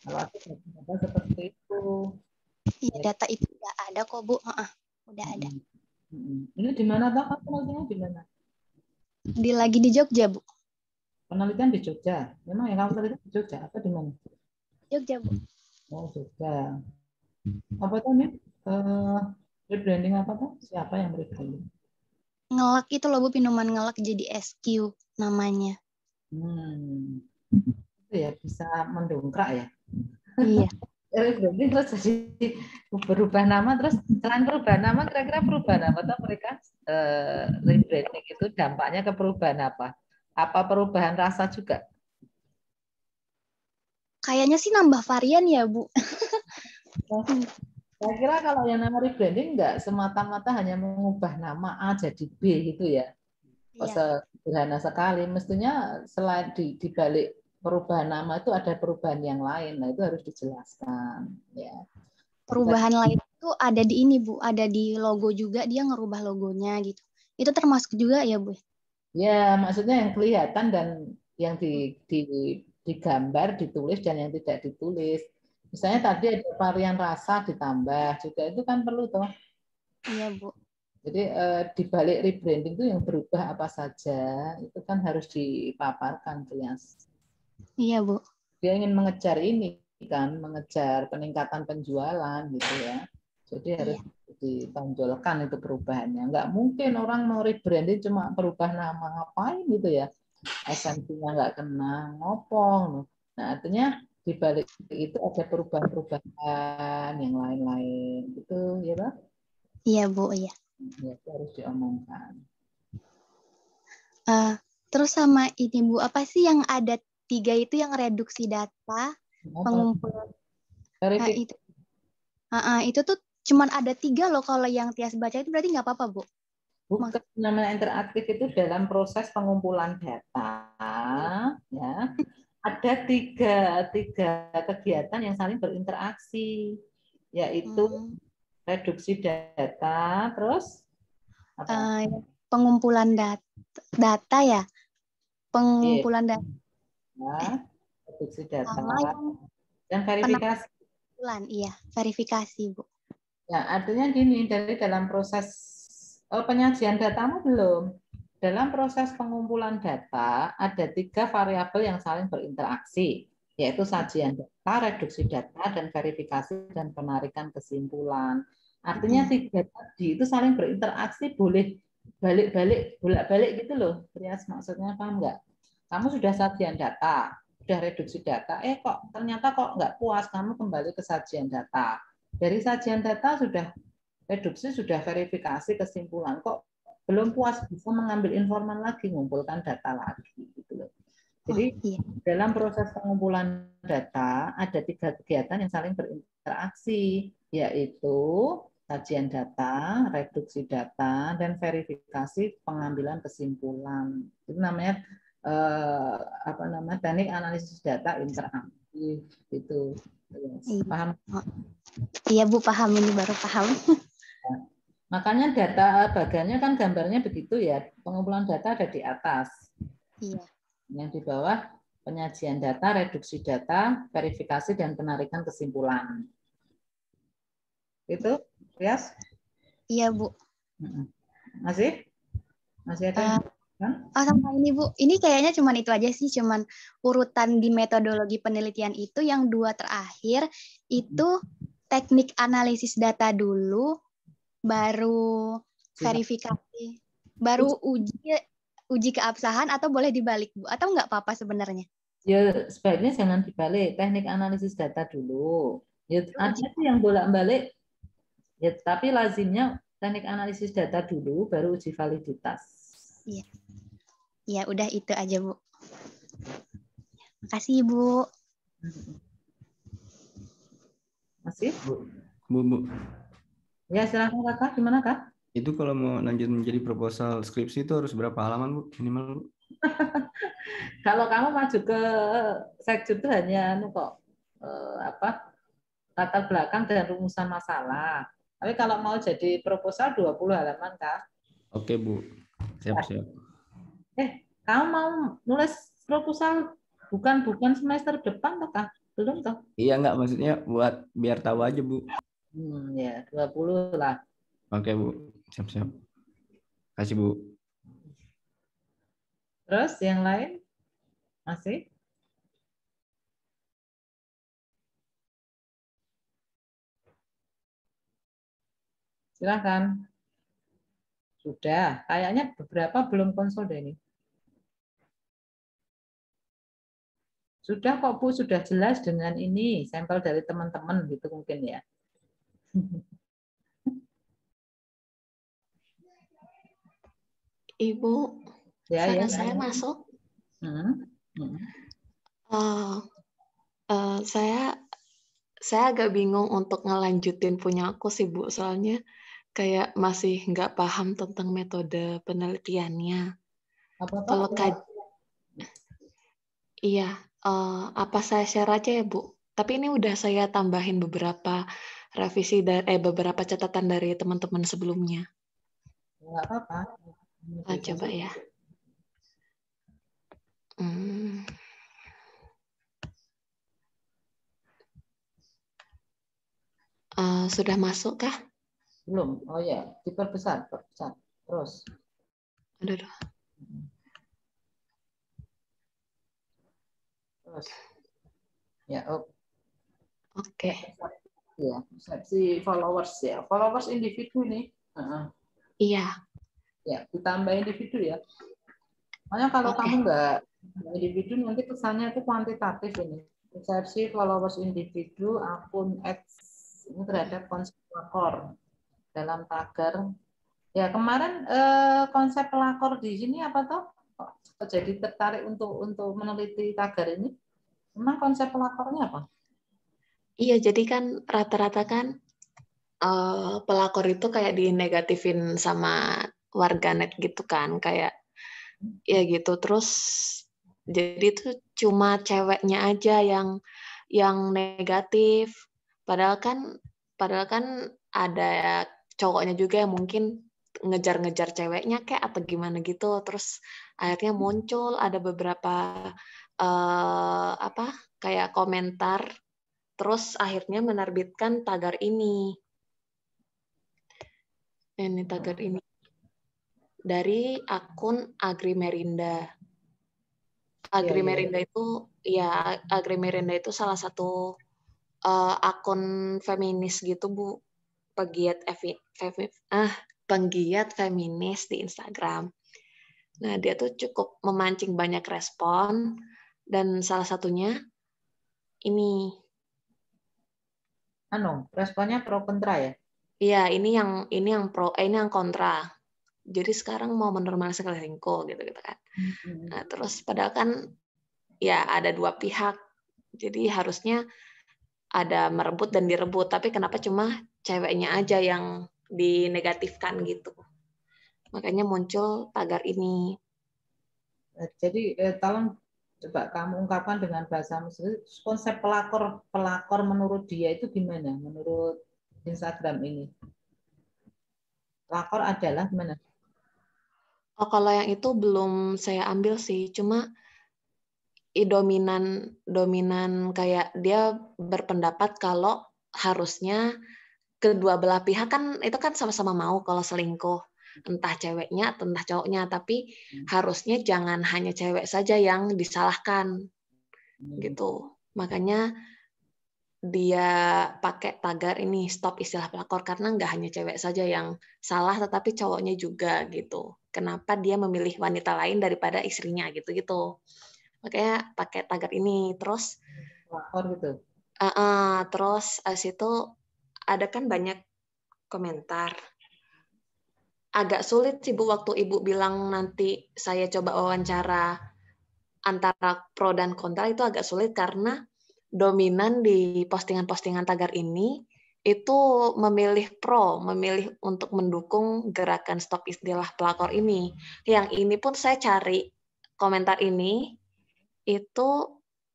kalau ada data seperti itu. Iya, data itu udah ada kok, Bu. Udah ada. Ini di mana toh? Penelitiannya di mana? Lagi di Jogja, Bu. Penelitian di Jogja. Memang yang kamu teliti di Jogja apa di mana? Jogja, Bu. Oh, Jogja. Apa tuh nih? Rebranding apa tuh? Siapa yang rebranding? Ngelak itu loh, Bu, minuman ngelak jadi SQ namanya. Itu ya bisa mendongkrak ya. Iya. Rebranding terus jadi berubah nama, terus selain perubahan nama kira-kira perubahan apa tuh mereka rebranding itu dampaknya ke perubahan apa? Apa perubahan rasa juga? Kayaknya sih nambah varian ya, Bu. Saya kira kalau yang nama rebranding nggak semata-mata hanya mengubah nama A jadi B gitu ya. Iya. Sederhana sekali. Mestinya selain di balik perubahan nama itu ada perubahan yang lain. Nah, itu harus dijelaskan. Ya. Perubahan lain itu ada di ini, Bu. Ada di logo juga, dia ngerubah logonya gitu. Itu termasuk juga ya, Bu? Ya, maksudnya yang kelihatan dan yang digambar, ditulis, dan yang tidak ditulis. Misalnya tadi ada varian rasa ditambah juga, itu kan perlu toh. Iya, Bu. Jadi di balik rebranding itu yang berubah apa saja, itu kan harus dipaparkan, jelas. Iya, Bu. Dia ingin mengejar ini kan, mengejar peningkatan penjualan gitu ya. Jadi harus ditonjolkan itu perubahannya. Nggak mungkin orang mau rebranding cuma berubah nama, ngapain gitu ya. Esensinya nggak kena, ngopong. Nah, artinya di balik itu ada perubahan-perubahan yang lain-lain gitu ya, Pak? Iya, Bu, iya. Ya, itu harus diomongkan. Terus sama ini, Bu, apa sih yang ada 3 itu yang reduksi data, pengumpulan itu. Itu tuh cuman ada 3 loh, kalau yang Tias baca itu berarti nggak apa-apa, Bu? Bukan, namanya interaktif itu dalam proses pengumpulan data, ya. Ada tiga kegiatan yang saling berinteraksi, yaitu reduksi data, terus apa? Pengumpulan data ya, pengumpulan data, reduksi data, sama dan verifikasi. Iya, verifikasi, Bu. Ya, artinya gini, dari dalam proses penyajian datamu belum. Dalam proses pengumpulan data, ada 3 variabel yang saling berinteraksi, yaitu sajian data, reduksi data, dan verifikasi dan penarikan kesimpulan. Artinya 3 tadi itu saling berinteraksi, boleh bolak-balik gitu loh. Trias, maksudnya paham nggak? Kamu sudah sajian data, sudah reduksi data, kok ternyata kok nggak puas, kamu kembali ke sajian data. Dari sajian data sudah reduksi, sudah verifikasi kesimpulan, kok belum puas, bisa mengambil informan lagi, mengumpulkan data lagi gitu loh. Jadi dalam proses pengumpulan data ada 3 kegiatan yang saling berinteraksi, yaitu sajian data, reduksi data, dan verifikasi pengambilan kesimpulan. Itu namanya teknik analisis data interaktif itu. Paham? Iya, Bu, paham, ini baru paham. Makanya data bagannya kan gambarnya begitu ya. Pengumpulan data ada di atas. Iya. Yang di bawah penyajian data, reduksi data, verifikasi, dan penarikan kesimpulan. Itu, Rias? Iya, Bu. Masih ada? Sama ini, Bu. Ini kayaknya cuman itu aja sih, cuman urutan di metodologi penelitian itu yang 2 terakhir itu teknik analisis data dulu, baru verifikasi, baru uji keabsahan, atau boleh dibalik, Bu? Atau nggak apa-apa sebenarnya? Ya, sebaiknya jangan dibalik. Teknik analisis data dulu. Ya, ada sih yang bolak-balik. Ya, tapi lazimnya teknik analisis data dulu, baru uji validitas. Iya. Ya, udah itu aja, Bu. Makasih, Bu. Masih? Bu. Ya, silakan Kakak. Gimana, Kak? Itu kalau mau lanjut menjadi proposal skripsi itu harus berapa halaman, Bu? Minimal, Bu? Kalau kamu maju ke sekjur itu hanya latar belakang dan rumusan masalah. Tapi kalau mau jadi proposal 20 halaman, Kak. Oke, Bu. Siap-siap. Kamu mau nulis proposal bukan semester depan, toh, Kak? Belum, toh? Iya, enggak, maksudnya buat biar tahu aja, Bu. Ya, 20 lah. Oke, Bu. Siap-siap. Kasih, Bu. Terus yang lain? Masih? Silakan. Sudah, kayaknya beberapa belum konsul deh ini. Sudah kok Bu, sudah jelas dengan ini, sampel dari teman-teman gitu mungkin ya. Ibu, Ya, saya masuk. Saya agak bingung untuk ngelanjutin punya aku sih, Bu. Soalnya kayak masih nggak paham tentang metode penelitiannya. Kalau iya, apa saya share aja ya, Bu? Tapi ini udah saya tambahin beberapa revisi beberapa catatan dari teman-teman sebelumnya. Nggak apa-apa. Coba ya. Sudah masuk kah? Belum. Oh ya, diperbesar. Terus. Aduh. Terus. Ya, Oke. Ya, persepsi followers ya. Followers individu nih. Iya. Ya, ditambah individu ya. Makanya kalau kamu nggak individu nanti kesannya itu kuantitatif ini. Persepsi followers individu, akun ads ini terhadap konsep pelakor dalam tagar. Ya kemarin konsep pelakor di sini apa toh? Jadi tertarik untuk meneliti tagar ini. Memang konsep pelakornya apa? Iya, jadi kan rata-rata kan pelakor itu kayak dinegatifin sama warganet gitu kan, kayak ya gitu. Terus jadi itu cuma ceweknya aja yang negatif. Padahal kan ada cowoknya juga yang mungkin ngejar-ngejar ceweknya kayak atau gimana gitu. Terus akhirnya muncul ada beberapa kayak komentar. Terus akhirnya menerbitkan tagar ini. Ini tagar ini dari akun Agrimerinda. Agrimerinda itu salah satu akun feminis gitu, Bu. Penggiat feminis di Instagram. Nah, dia tuh cukup memancing banyak respon dan salah satunya ini. Responnya pro kontra ya? Iya, ini yang pro, ini yang kontra. Jadi sekarang mau menormalisasi selingkuh gitu kan. Nah, terus padahal kan ya ada dua pihak. Jadi harusnya ada merebut dan direbut, tapi kenapa cuma ceweknya aja yang dinegatifkan gitu. Makanya muncul tagar ini. Jadi tolong coba kamu ungkapkan dengan bahasa Muslim konsep pelakor menurut dia itu gimana? Menurut Instagram ini. Pelakor adalah gimana? Oh, kalau yang itu belum saya ambil sih, cuma dominan kayak dia berpendapat kalau harusnya kedua belah pihak kan itu kan sama-sama mau kalau selingkuh, entah ceweknya atau entah cowoknya, tapi harusnya jangan hanya cewek saja yang disalahkan gitu. Makanya dia pakai tagar ini stop istilah pelakor karena nggak hanya cewek saja yang salah tetapi cowoknya juga gitu. Kenapa dia memilih wanita lain daripada istrinya gitu-gitu. Makanya pakai tagar ini. Terus pelakor gitu. Terus itu ada kan banyak komentar. Agak sulit sih Bu waktu Ibu bilang nanti saya coba wawancara antara pro dan kontra, itu agak sulit karena dominan di postingan-postingan tagar ini itu memilih untuk mendukung gerakan stop istilah pelakor ini. Yang ini pun saya cari komentar ini itu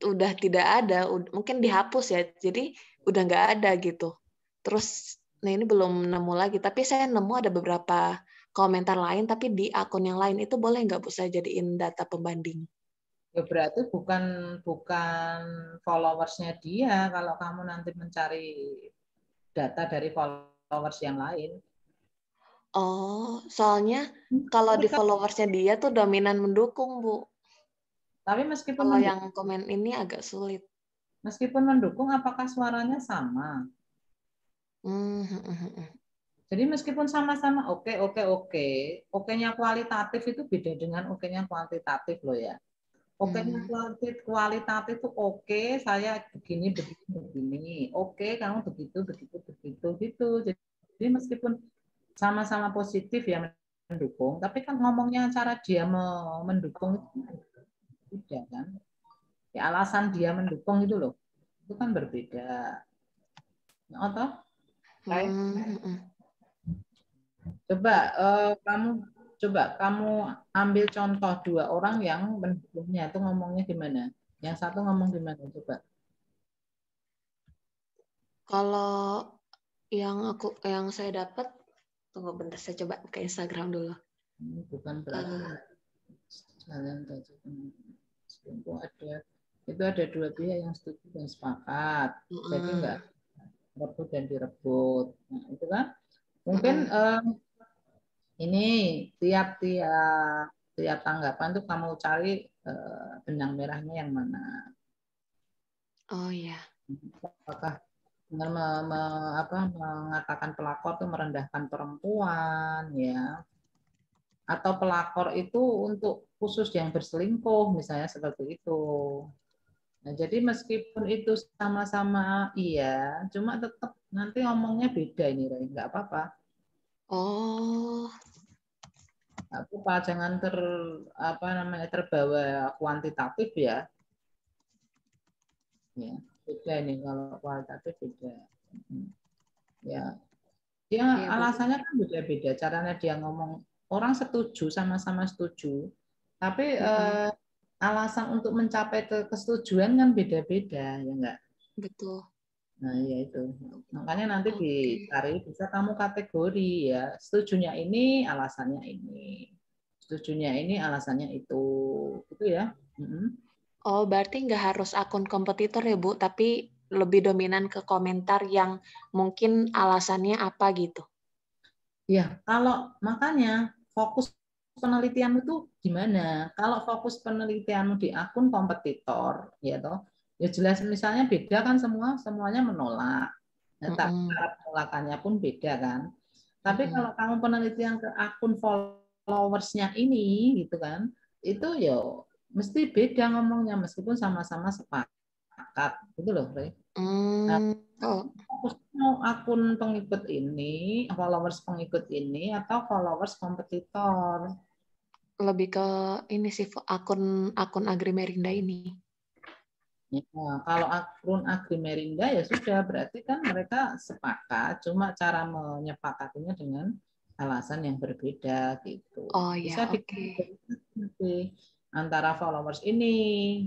udah tidak ada, mungkin dihapus ya. Jadi udah nggak ada gitu. Terus nah ini belum nemu lagi, tapi saya nemu ada beberapa komentar lain, tapi di akun yang lain itu boleh nggak Bu saya jadiin data pembanding? Ya, berarti bukan followersnya dia kalau kamu nanti mencari data dari followers yang lain. Oh, soalnya kalau di followersnya dia tuh dominan mendukung, Bu. Tapi meskipun Kalau yang komen ini agak sulit. Meskipun mendukung, apakah suaranya sama? Jadi meskipun sama-sama oke-nya kualitatif itu beda dengan oke-nya kuantitatif loh ya. Oke-nya kualitatif itu oke, saya begini. Oke, kamu begitu gitu. Jadi meskipun sama-sama positif ya mendukung, tapi kan ngomongnya cara dia mendukung itu beda kan. Ya, alasan dia mendukung itu loh, itu kan berbeda. Atau coba kamu ambil contoh 2 orang yang mendukungnya itu ngomongnya gimana? Yang satu ngomong gimana coba? Kalau yang saya dapat, tunggu bentar saya coba ke Instagram dulu. Bukan berarti jalan ada 2 pihak yang setuju dan sepakat. Jadi enggak rebut dan direbut. Nah, itu kan mungkin ini tiap tanggapan tuh kamu cari benang merahnya yang mana. Oh ya. Apakah dengan mengatakan pelakor itu merendahkan perempuan ya, atau pelakor itu untuk khusus yang berselingkuh misalnya seperti itu. Nah, jadi meskipun itu sama-sama iya, cuma tetap nanti ngomongnya beda ini, Ray. Nggak apa-apa. Oh. Aku jangan terbawa kuantitatif ya. Ya, beda ini kalau kualitatif beda. Ya, dia alasannya kan beda-beda. Caranya dia ngomong, orang setuju, sama-sama setuju. Tapi alasan untuk mencapai kesetujuan kan beda-beda, ya enggak? Betul. Nah, ya itu. Makanya nanti dicari, bisa kamu kategori ya. Setujunya ini, alasannya ini. Setujunya ini, alasannya itu. Gitu ya. Oh, berarti nggak harus akun kompetitor ya, Bu, tapi lebih dominan ke komentar yang mungkin alasannya apa gitu. Ya, kalau makanya fokus penelitianmu itu gimana? Kalau fokus penelitianmu di akun kompetitor, ya toh, ya jelas misalnya beda kan semuanya menolak. Nah, cara penolakannya pun beda kan. Tapi kalau kamu penelitian ke akun followersnya ini, gitu kan, itu ya mesti beda ngomongnya meskipun sama-sama sepakat, gitu loh, Rey. Mau akun pengikut ini, followers pengikut ini, atau followers kompetitor? Lebih ke ini sih, akun Agrimerinda ini. Ya, kalau akun Agrimerinda ya sudah, berarti kan mereka sepakat, cuma cara menyepakatinya dengan alasan yang berbeda gitu. Oh Bisa ya, oke. Antara followers ini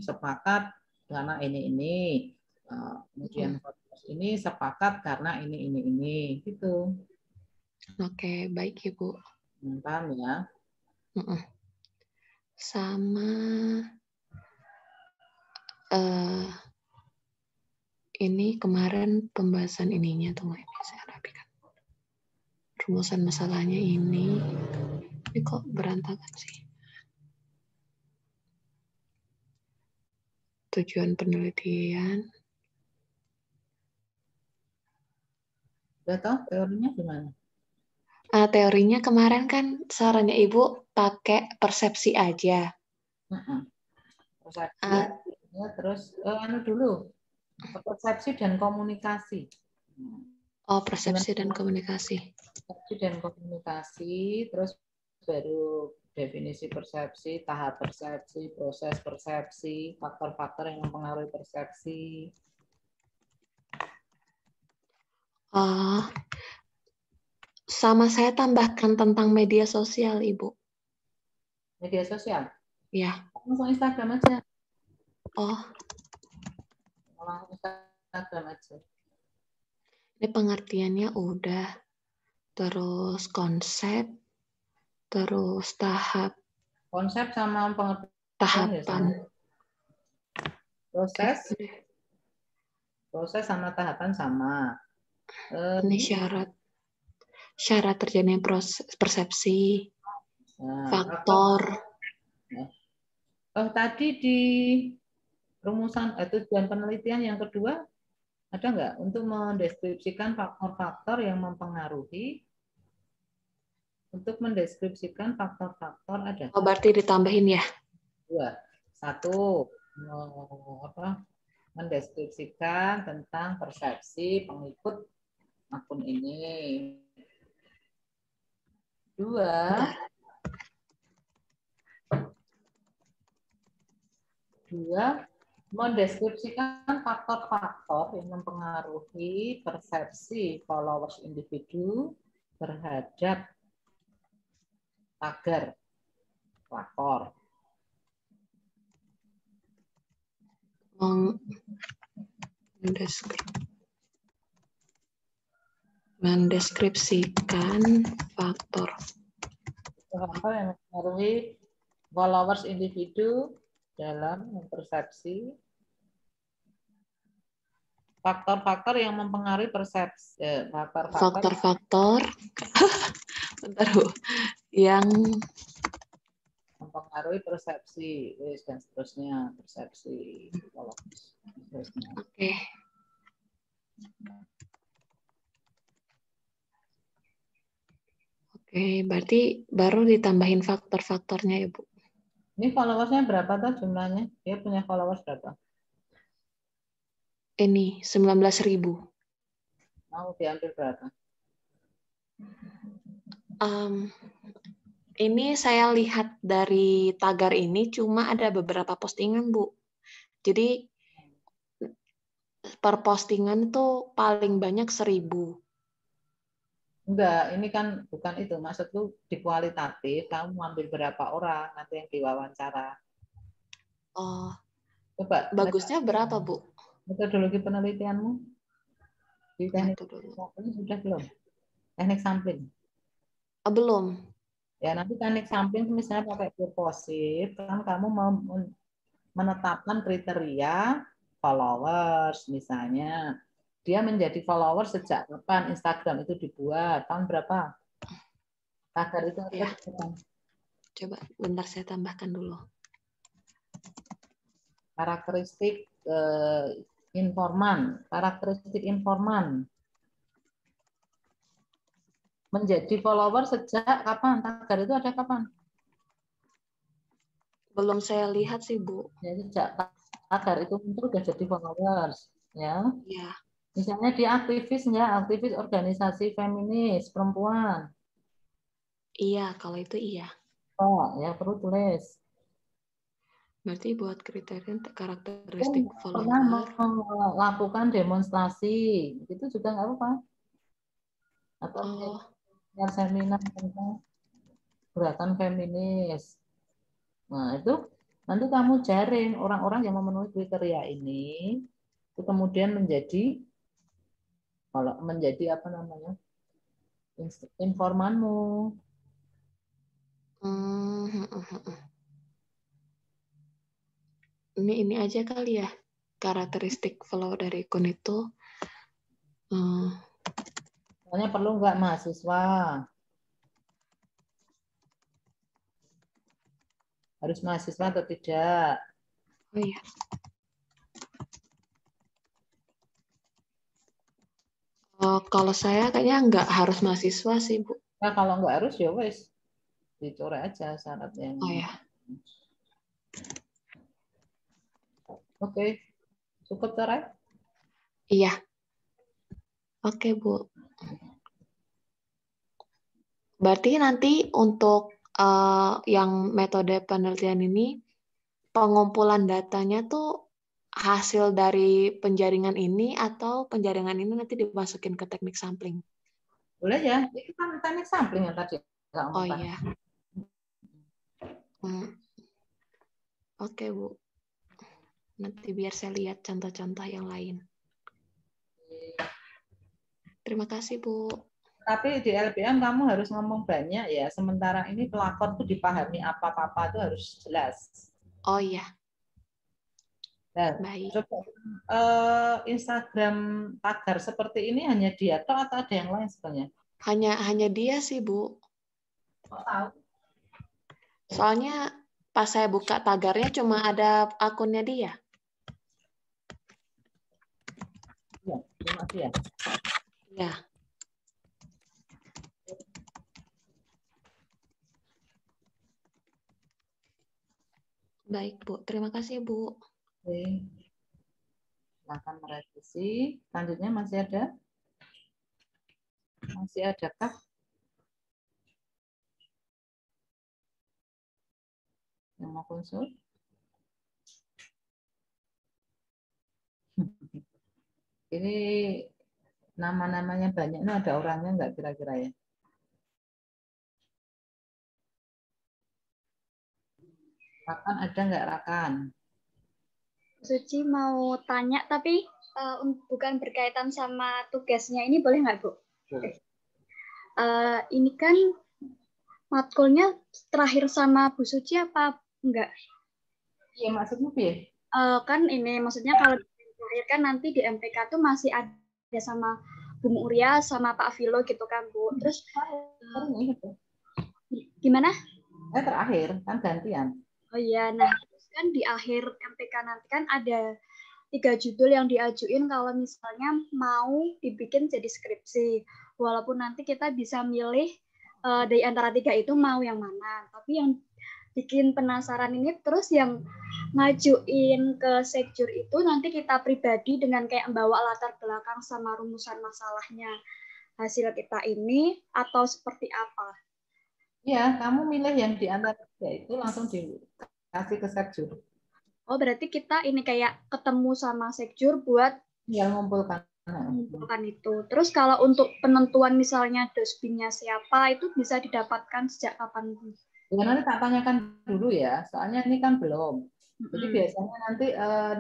sepakat karena ini. Kemudian followers ini sepakat karena ini gitu. Oke, baik Ibu. Paham ya? Sama ini kemarin pembahasan ininya, tunggu ini saya rapikan. Rumusan masalahnya ini kok berantakan sih. Tujuan penelitian. Udah tahu teorinya gimana? Teorinya kemarin kan sarannya Ibu pakai persepsi aja. Persepsi, terus dulu persepsi dan komunikasi. Oh, persepsi dan komunikasi. Persepsi dan komunikasi, terus baru definisi persepsi, tahap persepsi, proses persepsi, faktor-faktor yang mempengaruhi persepsi. Sama saya tambahkan tentang media sosial, Ibu. Media sosial? Ya. Langsung Instagram aja. Oh. Langsung Instagram aja. Ini pengertiannya udah. Terus konsep, terus Konsep sama pengertian ya tahapan. sama. Proses, Oke. proses sama tahapan sama. Ini syarat terjadinya persepsi, Nah, faktor. Tadi di rumusan tujuan penelitian yang kedua ada nggak untuk mendeskripsikan faktor-faktor yang mempengaruhi? Untuk mendeskripsikan faktor-faktor ada. Oh, berarti ditambahin ya? Dua. Satu, mendeskripsikan tentang persepsi pengikut akun ini. Dua, mendeskripsikan faktor-faktor yang mempengaruhi persepsi followers individu terhadap tagar lapor. Mendeskripsikan faktor yang mempengaruhi followers individu dalam mempersepsi faktor-faktor yang mempengaruhi persepsi faktor-faktor bentar Bu, yang mempengaruhi persepsi dan seterusnya persepsi seterusnya. Oke. Oke, berarti baru ditambahin faktor-faktornya ya Bu. Ini followersnya berapa tuh jumlahnya? Dia punya followers berapa? Ini 19.000. Mau diambil berapa? Ini saya lihat dari tagar ini cuma ada beberapa postingan Bu. Jadi per postingan tuh paling banyak 1.000. Enggak, ini kan bukan itu. Maksudku di kualitatif, kamu ambil berapa orang nanti yang diwawancara. Oh, Coba. bagusnya berapa Bu? Metodologi penelitianmu di teknik sampling sudah belum? Teknik sampling? Belum. Ya nanti teknik sampling misalnya pakai purposive, kan kamu mau menetapkan kriteria followers misalnya. Dia menjadi followers sejak kapan Instagram itu dibuat? Tahun berapa? Tagar itu Ya. Coba bentar saya tambahkan dulu. Karakteristik informan. Karakteristik informan. Menjadi follower sejak kapan? Tagar itu ada kapan? Belum saya lihat sih Bu. Ya, sejak tagar itu muncul sudah jadi followers. Ya. Ya. Misalnya dia aktivis nggak? Aktivis organisasi feminis perempuan. Iya, kalau itu iya. Oh, ya perlu tulis. Berarti buat kriteria karakteristik follower. Pernah melakukan demonstrasi, itu juga nggak apa-apa. Atau seminar tentang gerakan feminis. Nah, itu nanti kamu jaring orang-orang yang memenuhi kriteria ini, itu kemudian menjadi apa namanya? Informanmu. Ini aja kali ya, karakteristik follow dari akun itu. Soalnya perlu nggak mahasiswa? Harus mahasiswa atau tidak? Oh iya. Kalau saya kayaknya nggak harus mahasiswa sih Bu. Nah, kalau nggak harus ya wes dicoret aja syarat yang. Oh ya. Oke, cukup coret? Iya. Oke Bu. Berarti nanti untuk yang metode penelitian ini, pengumpulan datanya tuh hasil dari penjaringan ini atau penjaringan ini nanti dimasukin ke teknik sampling? Boleh ya, itu kan teknik sampling yang tadi. Oh iya. Oke Bu. Nanti biar saya lihat contoh-contoh yang lain. Terima kasih, Bu. Tapi di LBM kamu harus ngomong banyak ya. Sementara ini pelakor tuh dipahami apa-apa tuh harus jelas. Oh iya. Nah, Baik. coba Instagram tagar seperti ini hanya dia atau ada yang lain sebenarnya? Hanya dia sih, Bu. Kok tahu? Soalnya pas saya buka tagarnya cuma ada akunnya dia. Iya, cuma dia. Ya. Baik, Bu. Terima kasih, Bu. Oke. Silakan merevisi. Selanjutnya masih ada? Masih adakah? Yang mau konsul? Ini nama-namanya banyak, ini ada orangnya nggak kira-kira ya? Rakan ada nggak Rakan? Suci mau tanya, tapi bukan berkaitan sama tugasnya. Ini boleh nggak, Bu? Boleh. Ini kan matkulnya terakhir sama Bu Suci apa enggak? Iya, maksudnya ya? Kan ini maksudnya kalau terakhir kan nanti di MPK tuh masih ada sama Bu Muria sama Pak Vilo gitu kan, Bu. Terus gimana? Terakhir kan gantian. Oh iya, nah terus kan di akhir MPK nanti kan ada 3 judul yang diajuin kalau misalnya mau dibikin jadi skripsi. Walaupun nanti kita bisa milih dari antara 3 itu mau yang mana. Tapi yang bikin penasaran ini terus yang ngajuin ke sekjur itu nanti kita pribadi dengan kayak membawa latar belakang sama rumusan masalahnya hasil kita ini atau seperti apa? Iya, kamu milih yang di antara 3 itu langsung dikasih ke sekjur. Oh, berarti kita ini kayak ketemu sama sekjur buat ya mengumpulkan itu. Terus kalau untuk penentuan misalnya dosbingnya siapa itu bisa didapatkan sejak kapan? Ya, nanti tak tanyakan dulu ya, soalnya ini kan belum. Jadi biasanya nanti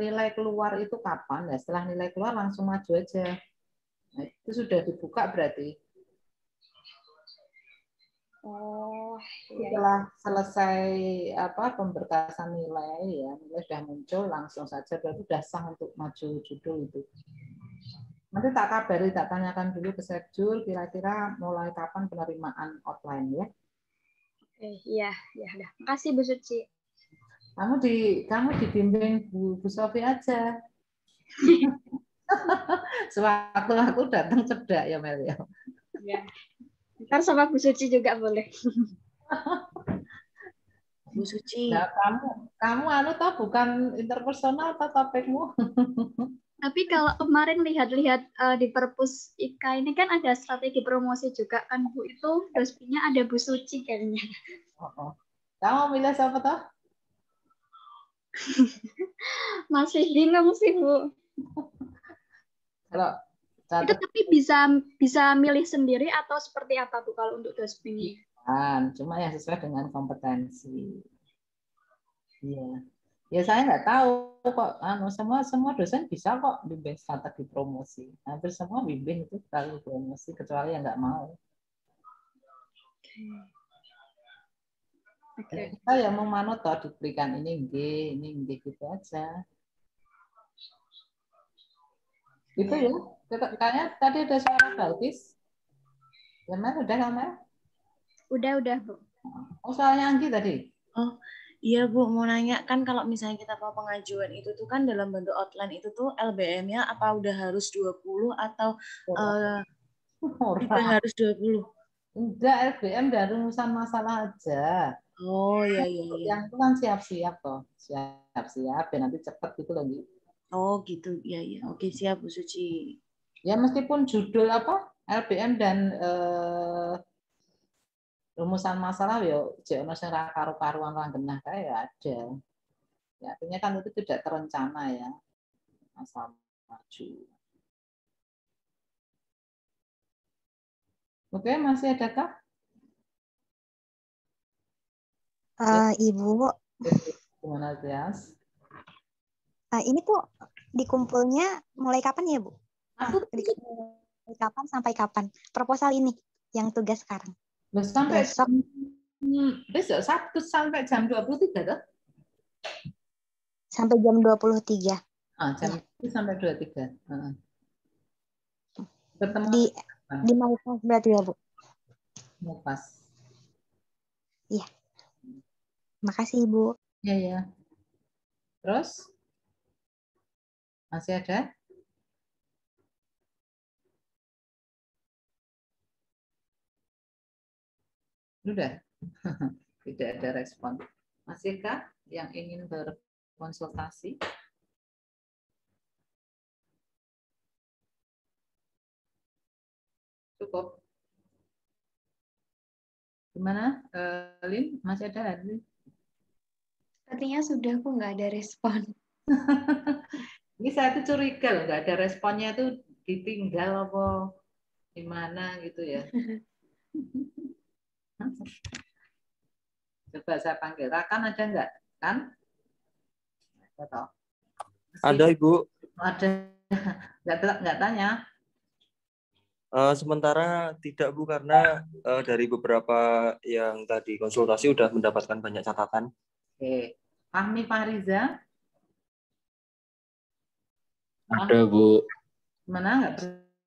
nilai keluar itu kapan ya? Setelah nilai keluar langsung maju aja. Nah, itu sudah dibuka berarti. Oh, setelah selesai pemberkasan nilai ya, nilai sudah muncul langsung saja berarti sudah sah untuk maju judul itu. Nanti tak kabari, tak tanyakan dulu ke sekjur kira-kira mulai kapan penerimaan outline ya. Oke, iya, ya udah. Makasih Bu Suci. Kamu dibimbing Bu Sofi aja. Sewaktu aku datang cedak ya Mel ya. Iya. Ntar sama Bu Suci juga boleh. Bu Suci. Nah, kamu toh bukan interpersonal atau topikmu? Tapi kalau kemarin lihat-lihat di Perpus IKA ini kan ada strategi promosi juga kan Bu, itu dosbingnya ada Bu Suci kayaknya. Oh. Kamu milih siapa toh? Masih bingung sih Bu. Kalau itu tapi bisa milih sendiri atau seperti apa Bu kalau untuk dosbing? Cuma yang sesuai dengan kompetensi. Iya. Ya saya nggak tahu kok. Semua dosen bisa kok bimbing strategi promosi. Hampir semua bimbing itu strategi promosi kecuali yang nggak mau. Okay. Kita yang mau manut toh diberikan ini gitu aja. Itu ya. Kayaknya tadi ada suara Balkis. Ya Mel, udah nggak Mel? Udah Bu. Oh soalnya Anggi tadi. Oh iya Bu, mau nanya kan kalau misalnya kita mau pengajuan itu tuh kan dalam bentuk outline itu tuh LBM-nya apa udah harus 20 atau udah harus 20? Enggak, LBM dan rumusan masalah aja. Oh iya. Yang itu kan siap-siap toh. Siap-siap dan nanti cepet gitu loh. Oh gitu, iya. Oke siap Bu Suci. Ya meskipun judul LBM dan rumusan masalah ya jono sing ra karu-karuan langgenah kae ya ada. Ya artinya kan itu tidak terencana ya. Asal maju. Oke, masih adakah? Ibu. Gimana Tias? Ini tuh dikumpulnya mulai kapan ya Bu? kapan sampai kapan? Proposal ini yang tugas sekarang. Sampai Besok. Besok Sabtu sampai jam 23 tuh? Sampai jam 23. Jam itu sampai 23. Ketemu di Maipas berarti ya, Bu? Maipas. Iya. Makasih, Ibu. Iya, ya. Terus? Masih ada? Sudah? Tidak ada respon. Masihkah yang ingin berkonsultasi? Cukup. Gimana, Lin? Masih ada, Lin? Sepertinya sudah, kok nggak ada respon. Ini saya tuh curiga loh, nggak ada responnya tuh ditinggal apa gimana gitu ya. Coba saya panggil. Rakan ada nggak? Kan? Ada, Ibu. Ada. Nggak tanya? Sementara tidak, Bu, karena dari beberapa yang tadi konsultasi udah mendapatkan banyak catatan. Oke. Fahmi Fahriza? Ada, Bu. Mana nggak?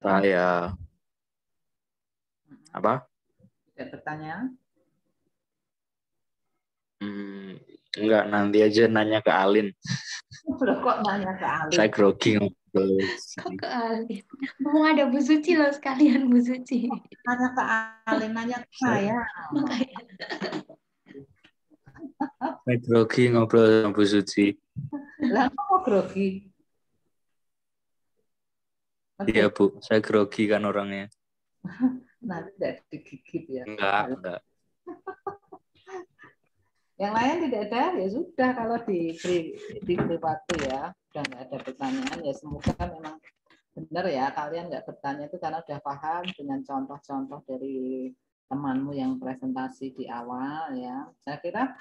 Saya. Apa? Tidak bertanya? Enggak, nanti aja nanya ke Alin. Loh, kok nanya ke Alin? Saya grogi. Kok ke Alin? Mau ada Bu Suci loh, sekalian Bu Suci. Nanya ke Alin, nanya ke saya. Saya grogi ngobrol sama Bu Suci. Lah, kok grogi? Iya, Bu. Saya grogi kan orangnya. Nah, tidak digigit ya. Enggak. Yang lain tidak ada, ya sudah kalau diberi waktu ya, sudah nggak ada pertanyaan, ya semoga memang benar ya, kalian nggak bertanya itu karena udah paham dengan contoh-contoh dari temanmu yang presentasi di awal ya. Saya kira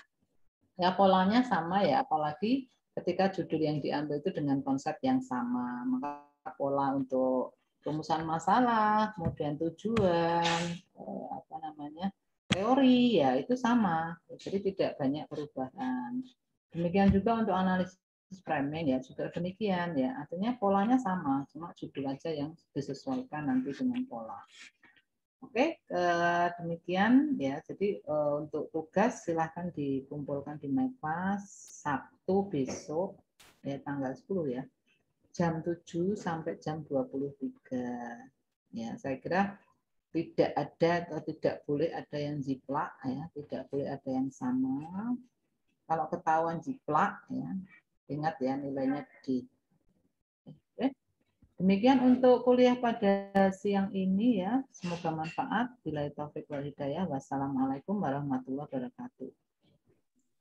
ya polanya sama ya, apalagi ketika judul yang diambil itu dengan konsep yang sama, maka pola untuk rumusan masalah, kemudian tujuan, teori ya itu sama, jadi tidak banyak perubahan. Demikian juga untuk analisis framing ya juga demikian ya, artinya polanya sama, cuma judul aja yang disesuaikan nanti dengan pola. Oke, demikian ya. Jadi untuk tugas silahkan dikumpulkan di Maipas Sabtu besok ya tanggal 10 ya, jam 7 sampai jam 23 ya. Saya kira tidak ada atau tidak boleh ada yang jiplak ya, tidak boleh ada yang sama. Kalau ketahuan jiplak ya, ingat ya nilainya D. Oke. Demikian untuk kuliah pada siang ini ya, semoga manfaat. Billahi taufiq wal hidayah. Wassalamualaikum warahmatullahi wabarakatuh.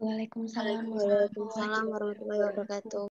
Waalaikumsalam warahmatullahi wabarakatuh.